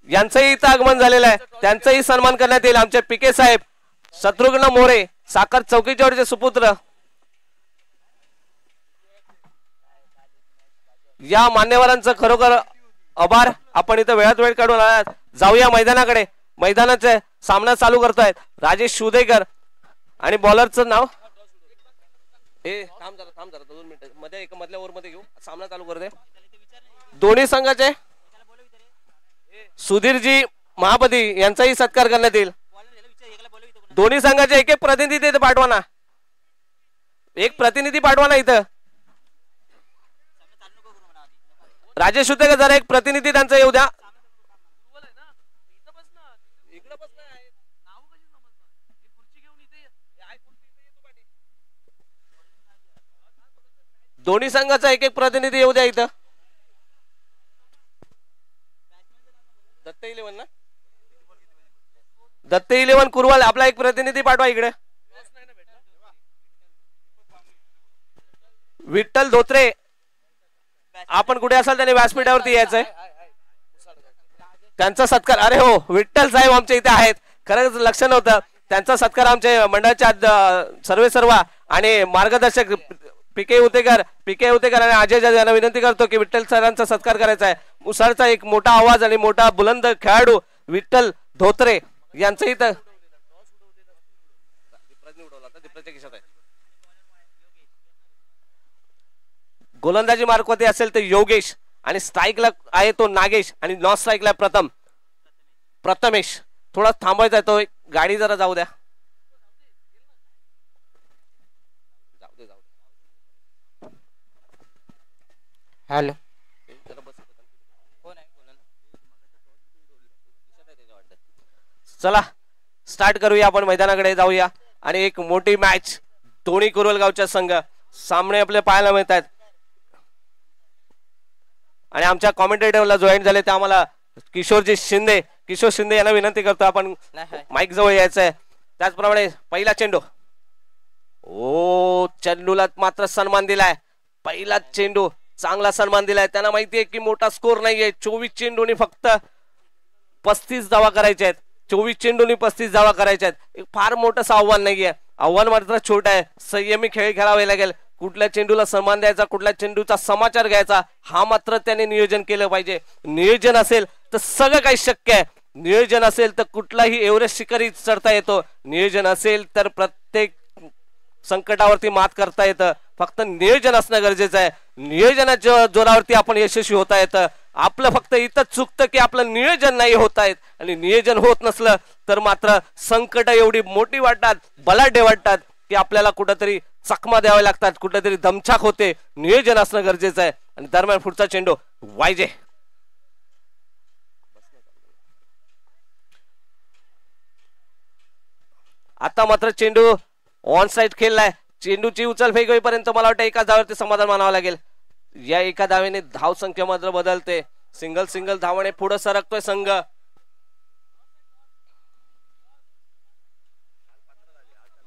यांचंही इथं आगमन झालेलं आहे. त्यांचाही सन्मान करण्यात येईल. आमचे पीके साहेब शत्रुघ्न मोरे साखर चौकीचौडीचे सुपुत्र. या मान्यवरांचं खरोखर आभार. आपण इथं वेळात वेळ काढून आलात. जाऊया मैदानाकडे. मैदानाचे सामना चालू करतायत राजेश शुदेकर आणि बॉलरचं नाव थांब जरा 2 मिनिटं मध्ये एक मधल्या ओव्हर मध्ये घेऊ. सामना चालू करते. दोन्ही संघाचे सुधीरजी महापती यांचाही सत्कार करण्यात येईल. दोन्ही संघाचे एक एक प्रतिनिधी इथे पाठवा ना. एक प्रतिनिधी पाठवा ना इथं. राजेश शुद्धेकर जरा एक प्रतिनिधी त्यांचा येऊ द्या. दोन्ही संघाचा एक एक प्रतिनिधी येऊ द्या इथं. दत्त 11 ना. दत्त 11 कुरवाल आपला एक प्रतिनिधी पाठवा इकडे. विठ्ठल धोत्रे आपण कुठे असाल त्याने व्यासपीठावरती यायचंय. त्यांचा सत्कार. अरे हो विठ्ठल साहेब आमच्या इथे आहेत. खरंच लक्ष नव्हतं. त्यांचा सत्कार आमचे मंडळाच्या सर्व आणि मार्गदर्शक पीके उतेकर आणि अजय जाधव यांना विनंती करतो की विठ्ठल सरांचा सत्कार करायचा आहे. मुसाळचा एक मोठा आवाज आणि मोठा बुलंद खेळाडू विठ्ठल धोत्रे यांचं इथं गोलंदाजी मार्कवरती असेल तर योगेश आणि स्ट्राईकला आहे तो नागेश आणि नॉन स्ट्राईकला प्रथमेश. थोडा थांबायचा आहे तो. गाडी जरा जाऊ द्या.
हॅलो
चला स्टार्ट करूया. आपण मैदानाकडे जाऊया आणि एक मोठी मॅच दोन्ही कुरवलगावच्या संघ सामने आपले पाहायला मिळत आहेत. आणि आमच्या कॉमेंटेटरला जॉईन झाले ते आम्हाला किशोर शिंदे यांना विनंती करतो आपण माईक जवळ यायचं आहे. त्याचप्रमाणे पहिला चेंडू. ओ चेंडूला मात्र सन्मान दिलाय. पहिला चेंडू चांगला सन्मान दिलाय. त्यांना माहितीये की मोठा स्कोर नाहीये. 24 चेंडूनी फक्त 35 धावा करायच्या आहेत. 24 चेंडूनी 35 धावा करायच्या आहेत. फार मोठं आव्हान नाहीये. आव्हान मात्र छोट आहे. संयमी खेळ खेळावे लागेल. कुठल्या चेंडूला सन्मान द्यायचा, कुठल्या चेंडूचा समाचार घ्यायचा हा मात्र त्याने नियोजन केलं पाहिजे. नियोजन असेल तर सगळं काही शक्य आहे. नियोजन असेल तर कुठलाही एव्हरेस्ट शिखरी चढता येतो. नियोजन असेल तर प्रत्येक संकटावरती मात करता येतं. फक्त नियोजन असणं गरजेचं आहे. नियोजनाच्या जोरावरती आपण यशस्वी होता येतं. आपलं फक्त इथंच चुकतं की आपलं नियोजन नाही होत आहेत. आणि नियोजन होत नसलं तर मात्र संकट एवढी मोठी वाटतात, बलाढ्य वाटतात की आपल्याला कुठंतरी चकमा द्यावे लागतात, कुठेतरी दमछाक होते. नियोजन असणं गरजेचं आहे. आणि दरम्यान पुढचा चेंडू वायजे. आता मात्र चेंडू ऑन साइड खेळलाय. चेंडूची उचल फेक होईपर्यंत मला वाटतं एका धावेवरती समाधान मानावं लागेल. या एका धावेने धाव संख्या मात्र बदलते. सिंगल धावाने पुढे सरकतोय संघ.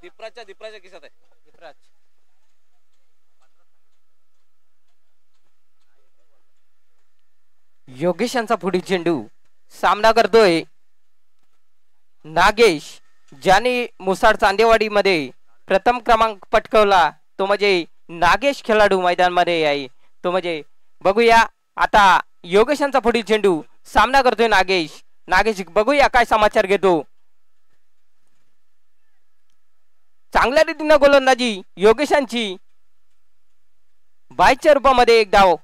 दीपराजच्या किशात आहे. दीपराज
योगेश यांचा पुढील चेंडू. सामना करतोय नागेश ज्याने मुसाड चांदेवाडी मध्ये प्रथम क्रमांक पटकवला. तो म्हणजे नागेश खेळाडू मैदान मध्ये आहे. तो म्हणजे बघूया आता योगेशांचा पुढील चेंडू सामना करतोय नागेश. नागेश बघूया काय समाचार घेतो. चांगल्या रीतीनं गोलंदाजी योगेशांची. 22च्या रूपामध्ये एक धाव.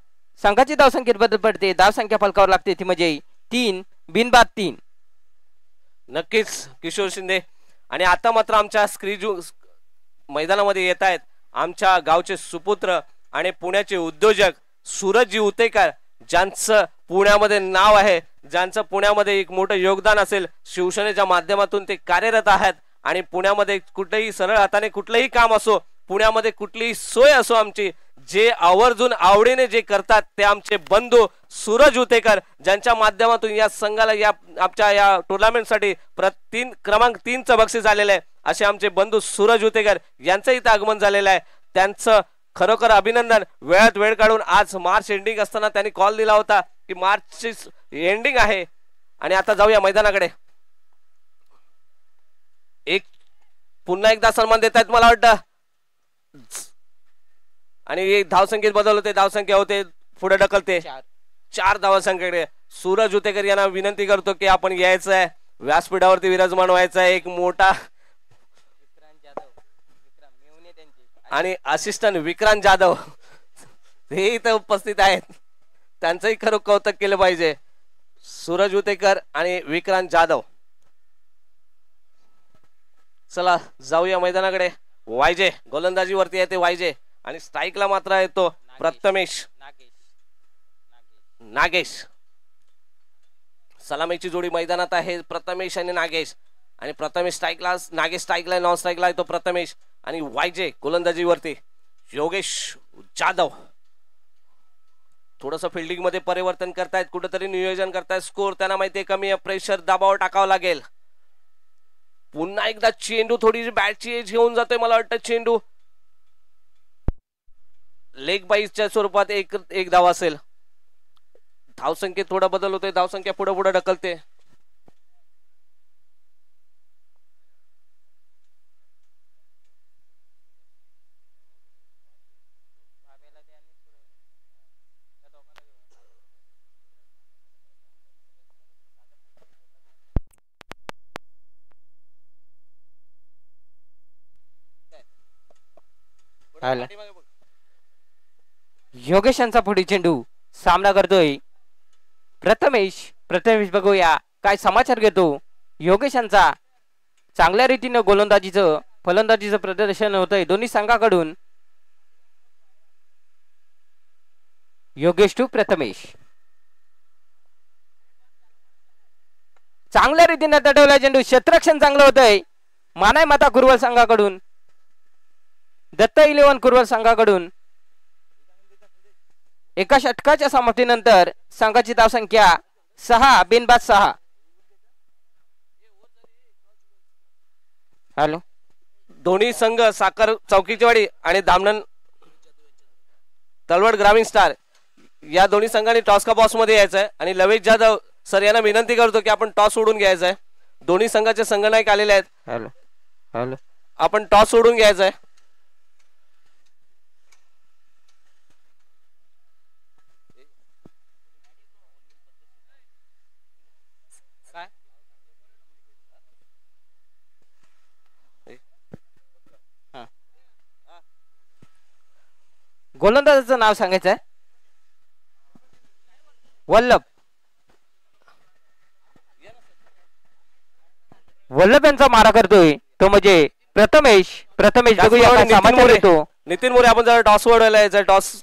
संघाची धावसंख्येत बदल पडते. धावसंख्या फलकावर लागते ती म्हणजे 3 बिनबाद 3.
नक्कीच किशोर शिंदे. आणि आता मात्र आमच्या स्क्रीजू मैदानामध्ये येत आहेत आमच्या गावचे सुपुत्र आणि पुण्याचे उद्योजक सूरजजी उतेकर, ज्यांचं पुण्यामध्ये नाव आहे, ज्यांचं पुण्यामध्ये एक मोठं योगदान असेल. शिवसेनेच्या माध्यमातून ते कार्यरत आहेत आणि पुण्यामध्ये कुठेही सरळ हाताने कुठलंही काम असो, पुण्यामध्ये कुठलीही सोय असो आमची, जे आवर्जून आवडीने जे करतात ते आमचे बंधू सूरज उतेकर, ज्यांच्या माध्यमातून या संघाला या आमच्या या टुर्नामेंटसाठी क्रमांक 3चं बक्षीस आलेलं आहे. असे आमचे बंधू सूरज उतेकर यांचं इथं आगमन झालेलं आहे. त्यांचं खरोखर अभिनंदन. वेळात वेळ काढून आज मार्च एंडिंग असताना त्यांनी कॉल दिला होता की मार्चची एंडिंग आहे. आणि आता जाऊया मैदानाकडे. पुन्हा एकदा सन्मान देत आहेत मला वाटतं. आणि धावसंख्येत बदल होते. धावसंख्या होते पुढे ढकलते 4 धावसंख्येकडे. सूरज उतेकर यांना विनंती करतो की आपण यायचं आहे, व्यासपीठावरती विराजमान व्हायचं आहे. एक मोठा आणि असिस्टंट विक्रांत जाधव हे इथं उपस्थित आहेत. त्यांचंही खरं कौतुक केलं पाहिजे. सूरज उतेकर आणि विक्रांत जाधव. चला जाऊया मैदानाकडे. वायजे गोलंदाजीवरती येते वायजे आणि स्ट्राईकला मात्र येतो प्रथमेश नागेश. सलामीची जोडी मैदानात आहे प्रथमेश आणि नागेश. आणि प्रथमेश स्ट्राईकला, नागेश स्ट्राईकला, नॉन स्ट्राईकला येतो प्रथमेश. आणि वायजे गोलंदाजीवरती योगेश जाधव. थोडस फिल्डिंग मध्ये परिवर्तन करतायत, कुठेतरी नियोजन करतायत. स्कोर त्यांना माहितीये कमी आहे, प्रेशर दबाव टाकावं लागेल. पुन्हा एकदा चेंडू थोडी बॅटची एज घेऊन जातोय मला वाटतं. चेंडू लेग बाईसच्या स्वरूपात एक धाव असेल. धावसंख्येत थोडा बदल होतोय. धावसंख्या पुढे पुढे ढकलते.
योगेशांचा पुढील चेंडू सामना करतोय प्रथमेश. प्रथमेश बघूया काय समाचार घेतो. योगेशांचा चांगल्या रीतीनं गोलंदाजीचं फलंदाजीचं प्रदर्शन होतंय दोन्ही संघाकडून. योगेश टू प्रथमेश. चांगल्या रीतीने तटवला चेंडू. क्षेत्ररक्षण चांगलं होतंय मानाय माता कुरवल संघाकडून. दत्त 11 कुरवल संघाकडून. एका षटकाच्या समाप्तीनंतर संघाची धावसंख्या 6 बिनबाद 6. हॅलो.
दोन्ही संघ साखर चौकीचीवाडी आणि धामणन तलवड ग्रामीण स्टार या दोन्ही संघांनी टॉस का बॉक्स मध्ये यायचं आहे. आणि लवेश जाधव सर यांना विनंती करतो की आपण टॉस सोडून घ्यायचं आहे. दोन्ही संघाचे संघनायक आलेले आहेत.
Hello hello.
आपण टॉस सोडून घ्यायचं आहे.
गोलंदाजाचं नाव सांगायचं आहे वल्लभ. वल्लभ यांचा मारा करतोय तो म्हणजे प्रथमेश. प्रथमेश बघूया काय समाचार येतो.
नितीन मोरे आपण जरा टॉस उडवायचा.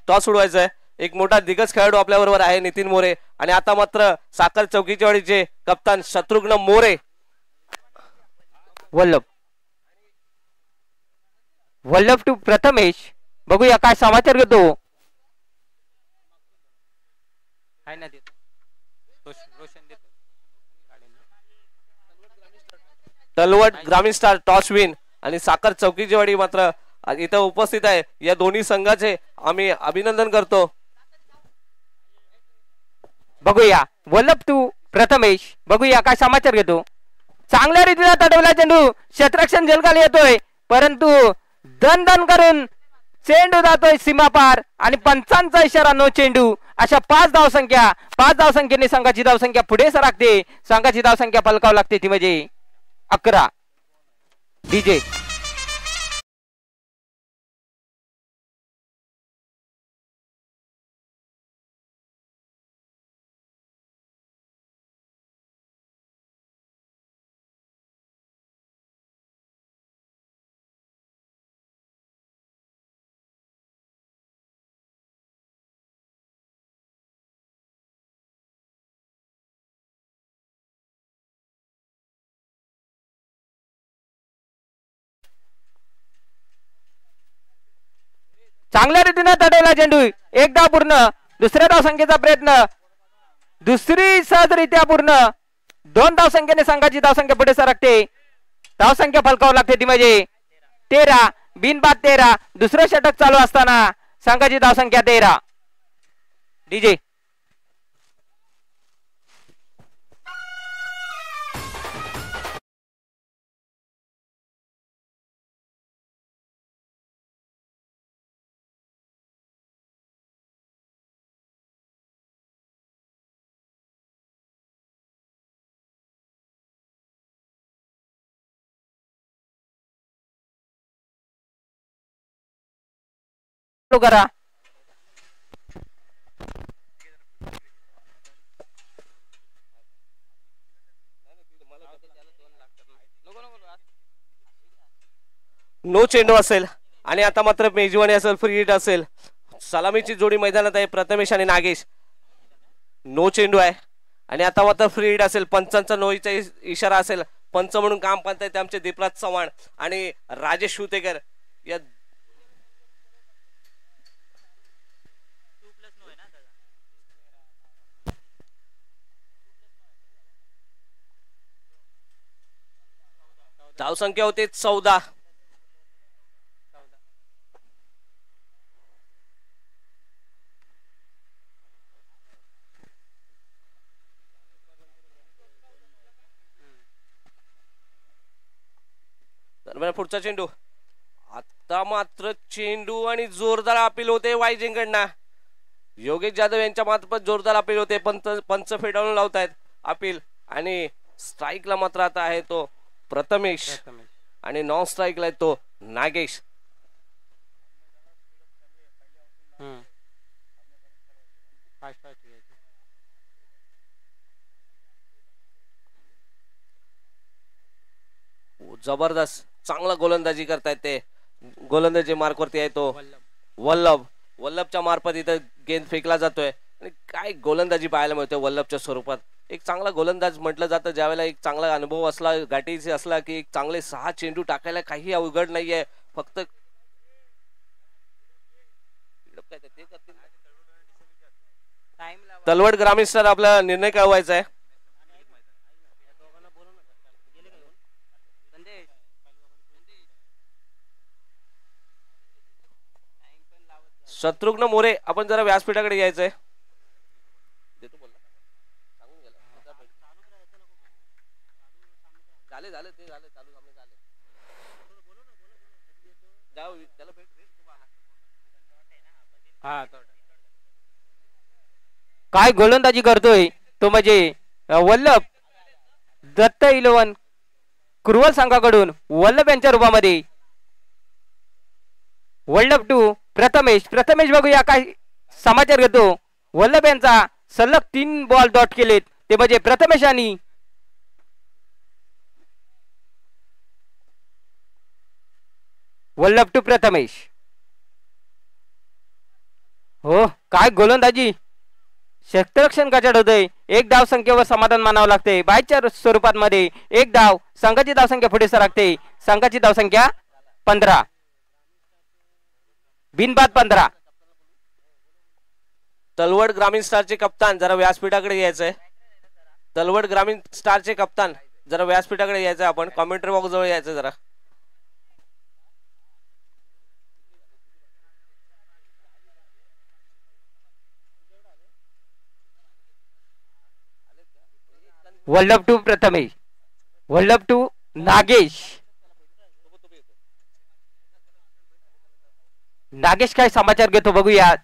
टॉस उडवायचा आहे. एक मोठा दिग्गज खेळाडू आपल्या बरोबर आहे नितीन मोरे. आणि आता मात्र साखर चौकीचीवाडीचे कप्तान शत्रुघ्न मोरे.
वल्लभ वल्लभ टू प्रथमेश. बघूया काय समाचार घेतो.
तलवड ग्रामीण स्टार टॉस विन आणि साखर चौकीचीवाडी मात्र इथं उपस्थित आहे. या दोन्ही संघाचे आम्ही अभिनंदन करतो.
बघूया वल्लभ टू प्रथमेश. बघूया काय समाचार घेतो. चांगल्या रीतीने तटवला चेंडू. क्षेत्ररक्षण जलखाली येतोय परंतु दन दन करून चेंडू जातोय सीमापार आणि पंचांचा इशारा नो चेंडू अशा 5 धावसंख्येने संघाची धावसंख्या पुढे सरकते. संघाची धावसंख्या फलकावं लागते ती म्हणजे 11. डीजे चांगल्या रीतीने तडवला चेंडू. एक धाव पूर्ण. दुसऱ्या धावसंख्येचा प्रयत्न. दुसरी सहजरित्या पूर्ण. 2 धावसंख्येने संघाची धावसंख्या पुढे सरकते. धावसंख्या फलकावं लागते ती म्हणजे 13. बिनबाद 13. दुसरं षटक चालू असताना संघाची धावसंख्या 13. डीजे करा.
नो चेंडू असेल आणि आता मात्र मेजवानी असेल, फ्री हिट असेल. सलामीची जोडी मैदानात आहे प्रथमेश आणि नागेश. नो चेंडू आहे आणि आता मात्र फ्री हिट असेल. पंचांचा नोईचा इशारा असेल. पंच म्हणून काम पाहतायत आमचे दीपराज चव्हाण आणि राजेश शुतेकर. या धावसंख्या होते 14. दरम्यान पुढचा चेंडू. आता मात्र चेंडू आणि जोरदार अपील होते वायजिंकडनं. योगेश जाधव यांच्या मार्फत जोरदार अपील होते. पंच फेटाळून लावतायत अपील आणि स्ट्राईकला मात्र आता आहे तो प्रथमेश आणि नॉन स्ट्राईकला आहे तो नागेश. जबरदस्त चांगला गोलंदाजी करतायत ते. गोलंदाजी मार्कवरती आहे तो वल्लभच्या मार्फत इथं गेंद फेकला जातोय आणि काय गोलंदाजी पाहायला मिळते वल्लभच्या स्वरूपात. एक चांगला गोलंदाज म्हटलं जातं ज्यावेळेला एक चांगला अनुभव असला गाठीचे असला की एक चांगले 6 चेंडू टाकायला काही अवघड नाहीये. फक्त तलवड ग्रामीण स्टार आपला निर्णय कळवायचा आहे. शत्रुघ्न मोरे आपण जरा व्यासपीठाकडे यायचंय.
काय गोलंदाजी करतोय तो म्हणजे वल्लभ. दत्त 11 कुरवल संघाकडून वल्लभ यांच्या रूपामध्ये. वल्लभ टू प्रथमेश बघूया काय समाचार घेतो. वल्लभ यांचा सलग 3 बॉल डॉट केलेत ते म्हणजे प्रथमेश आणि वल्लभ टू प्रथमेश. हो काय गोलंदाजी. क्षेत्ररक्षण कचाट होतंय. 1 धाव संख्येवर समाधान मानावं लागते. बायच्या स्वरूपात मध्ये 1 धाव. संघाची धावसंख्या पुढे सरकते. संघाची धावसंख्या 15. बिनबाद 15.
तलवड ग्रामीण स्टारचे कप्तान जरा व्यासपीठाकडे यायचंय. तलवड ग्रामीण स्टारचे कप्तान जरा व्यासपीठाकडे यायचंय. आपण कॉमेंट्री बॉक्स जवळ यायचं जरा.
वल्लभ टू प्रथमेश. वल्लभ टू नागेश. नागेश काय समाचार घेतो बघूया.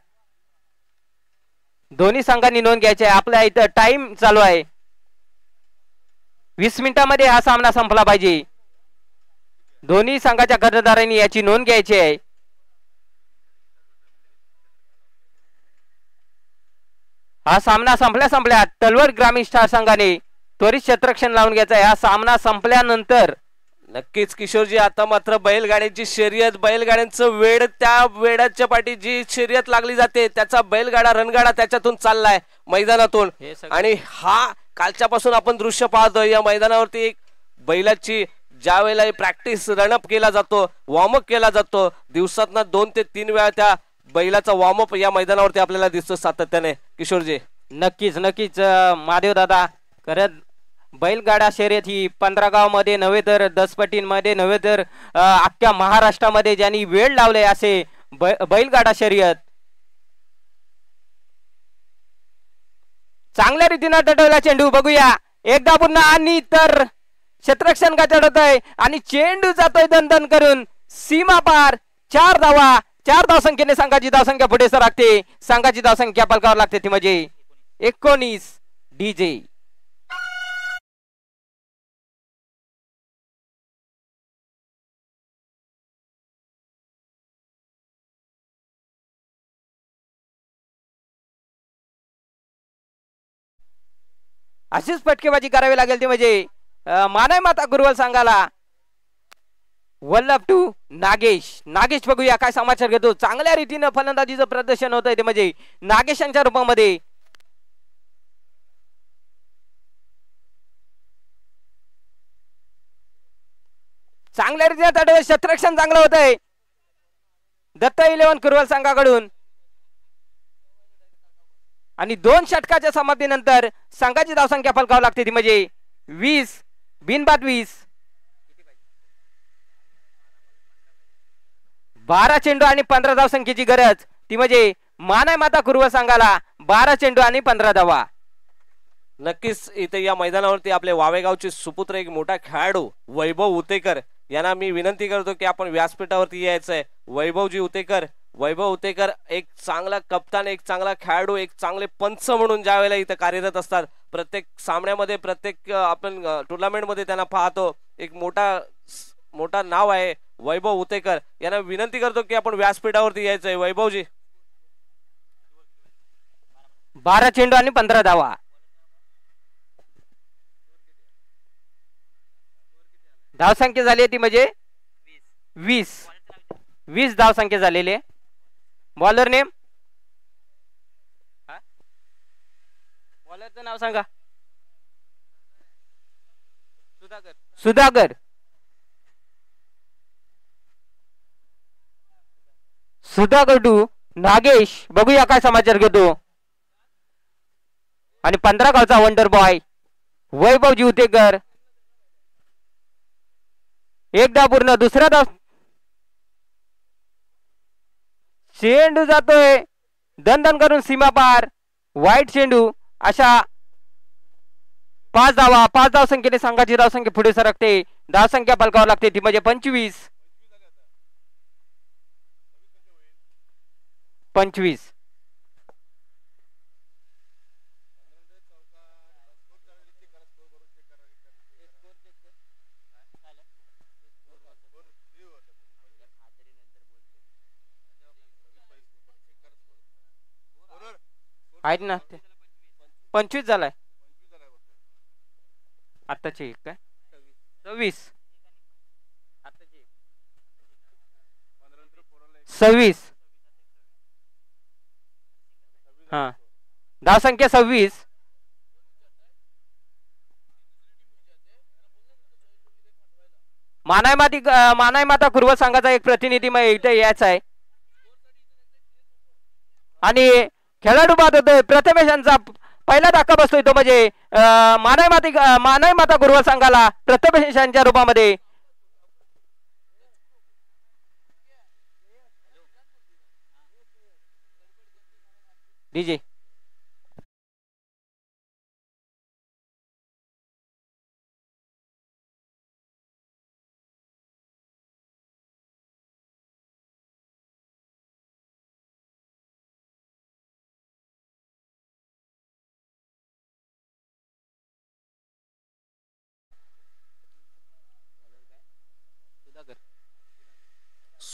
दोन्ही संघांनी नोंद घ्यायची आहे. आपल्या इथं टाइम चालू आहे. 20 मिनिटांमध्ये हा सामना संपला पाहिजे. दोन्ही संघाच्या कर्णधारांनी याची नोंद घ्यायची आहे. हा सामना संपल्या तलवार ग्रामीण स्टार संघाने त्वरित क्षेत्ररक्षण लावून घ्यायचा आहे. हा सामना संपल्यानंतर
नक्कीच किशोरजी, आता मात्र बैलगाड्यांची शर्यत, बैलगाड्यांचं वेळ, त्या वेळाच्या पाठी जी शर्यत लागली जाते त्याचा बैलगाडा रणगाडा त्याच्यातून चाललाय मैदानातून. आणि हा कालच्यापासून आपण दृश्य पाहतोय या मैदानावरती एक बैलाची ज्या वेळेला प्रॅक्टिस रनअप केला जातो, वॉर्मअप केला जातो, दिवसातना 2 ते 3 वेळा त्या बैलाचा वॉर्मअप या मैदानावरती आपल्याला दिसतो सातत्याने. किशोरजी
नक्कीच महादेव दादा, खरंच बैलगाडा शर्यत ही 15 गावामध्ये नव्हे तर 10 पटींमध्ये नव्हे तर अख्ख्या महाराष्ट्रामध्ये ज्यांनी वेळ लावले असे बैलगाडा शर्यत चांगल्या रीतीने तटवला चेंडू. बघूया एकदा पुन्हा आणि तर क्षेत्ररक्षण का चढत आहे आणि चेंडू जातोय दणदण करून सीमा पार. 4 धावा, 4 धावसंख्येने संघाची धावसंख्या पुढे सरकते. संघाची धावसंख्या पलकावर लागते ती म्हणजे 19. डीजे अशीच फटकेबाजी करावी लागेल ती म्हणजे मानाय माता गुरुवल संघाला. वल्लभ टू नागेश बघूया काय समाचार घेतो. चांगल्या रीतीनं फलंदाजीचं प्रदर्शन होत आहे ते म्हणजे नागेशांच्या रूपामध्ये. चांगल्या रीतीने तटवलं, क्षेत्ररक्षण चांगलं होत आहे दत्त 11 कुरुवल संघाकडून. आणि 2 षटकाच्या समाप्तीनंतर संघाची धावसंख्या फलकावं लागते ती म्हणजे 20 बिनबाद 20. 12 चेंडू आणि 15 धावसंख्येची गरज ती म्हणजे मानाय माता कुरुवल संघाला 12 चेंडू आणि 15 धावा.
नक्कीच इथे या मैदानावरती आपले वावेगावचे सुपुत्र एक मोठा खेळाडू वैभव उतेकर यांना मी विनंती करतो की आपण व्यासपीठावरती यायचंय. वैभव उतेकर एक चांगला कप्तान, एक चांगला खेळाडू, एक चांगले पंच म्हणून ज्या वेळेला इथे कार्यरत असतात. प्रत्येक सामन्यामध्ये, प्रत्येक आपण टुर्नामेंटमध्ये त्यांना पाहतो. एक मोठा नाव आहे वैभव उतेकर. यांना विनंती करतो की आपण व्यासपीठावरती यायचंय. वैभवजी
12 चेंडू आणि 15 धावा. धावसंख्या झाली ती म्हणजे 20 धावसंख्या झालेली आहे. बॉलर नेम, बॉलरचं नाव सांगा. सुधाकर टू नागेश. बघूया काय समाचार घेतो. आणि 15 गावचा वंडर बॉय वैभवजी उतेकर. एकदा पूर्ण, दुसरा धाव, चेंडू जातोय दणदण करून सीमा पार. वाईट चेंडू. अशा 5 धावसंख्येने संघाची धावसंख्या पुढे सरकते. धावसंख्या फलकावर लागते ती म्हणजे 25. आहेत ना, 25 झालाय आत्ताची काय 26. हा, धावसंख्या 26. मानाय माता कुरुवल संघाचा एक प्रतिनिधी इथे यायचा आहे आणि खेळाडू बाद होतोय. प्रथमेश यांचा पहिला धक्का बसतोय तो म्हणजे मानाय माता गुरुवल संघाला प्रथमेश यांच्या रूपामध्ये. डीजे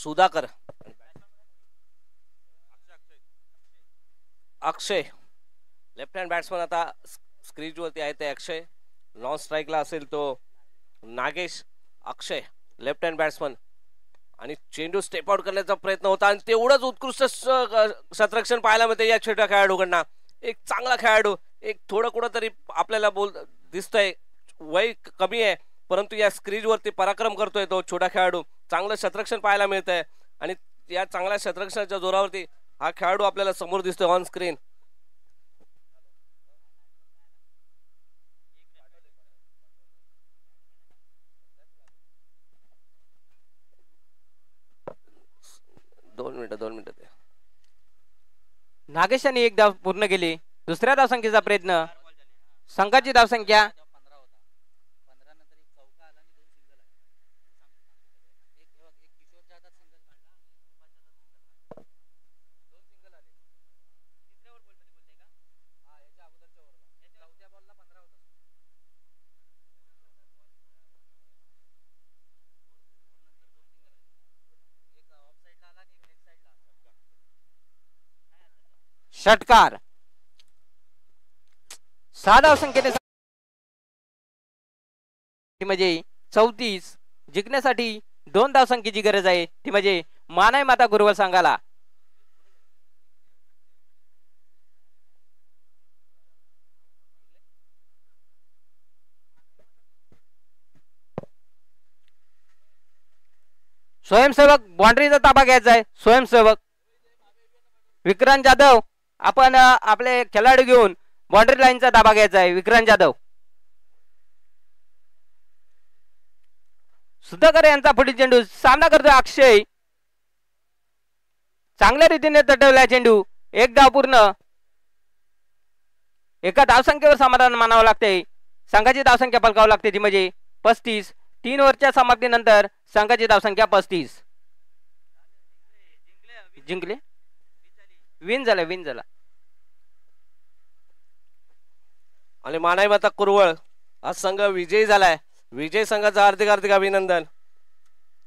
सुधाकर, अक्षय लेफ्ट हँड बॅट्समन आता स्क्रीज वरती आहे ते अक्षय. नॉन स्ट्राईकला असेल तो नागेश. अक्षय लेफ्ट हँड बॅट्समन आणि चेंडू स्टेप आउट करण्याचा प्रयत्न होता आणि तेवढंच उत्कृष्ट शतरक्षण पाहायला मिळते या छोट्या खेळाडूकडनं. एक चांगला खेळाडू, एक थोडं कुठं तरी आपल्याला दिसतंय, वय कमी आहे परंतु या स्क्रीज वरती पराक्रम करतोय तो छोटा खेळाडू. चांगलं शतरक्षण पाहायला मिळतंय आणि या चांगल्या शतरक्षणाच्या जोरावरती हा खेळाडू आपल्याला समोर दिसतोय ऑन स्क्रीन. दोन मिनिटं.
नागेशाने एक धाव पूर्ण केली. दुसऱ्या धावसंख्येचा प्रयत्न. संघाची धावसंख्या 'षटकार'. 6 धावसंख्येने म्हणजे 34. जिंकण्यासाठी 2 धावसंख्येची गरज आहे, ती म्हणजे मानाई माता गुरुवर संघाला. स्वयंसेवक बाउंड्रीचा ताबा घ्यायचा आहे. स्वयंसेवक विक्रांत जाधव, आपण आपले खेळाडू घेऊन बाउंड्री लाईनचा ताबा घ्यायचा आहे. विक्रांत जाधव. सुधाकर यांचा पुढील चेंडू. सामना करतोय अक्षय. चांगल्या रीतीने तटवला चेंडू. एक धाव पूर्ण. एका धावसंख्येवर समाधान मानावं लागते. संघाची धावसंख्या पलकावं लागते, ती म्हणजे 35. 3 ओव्हरच्या समाप्तीनंतर संघाची धावसंख्या 35. जिंकले. विन झाला.
आणि मानाई माता कुरवळ हा संघ विजयी झालाय. विजय संघाचा हार्दिक अभिनंदन.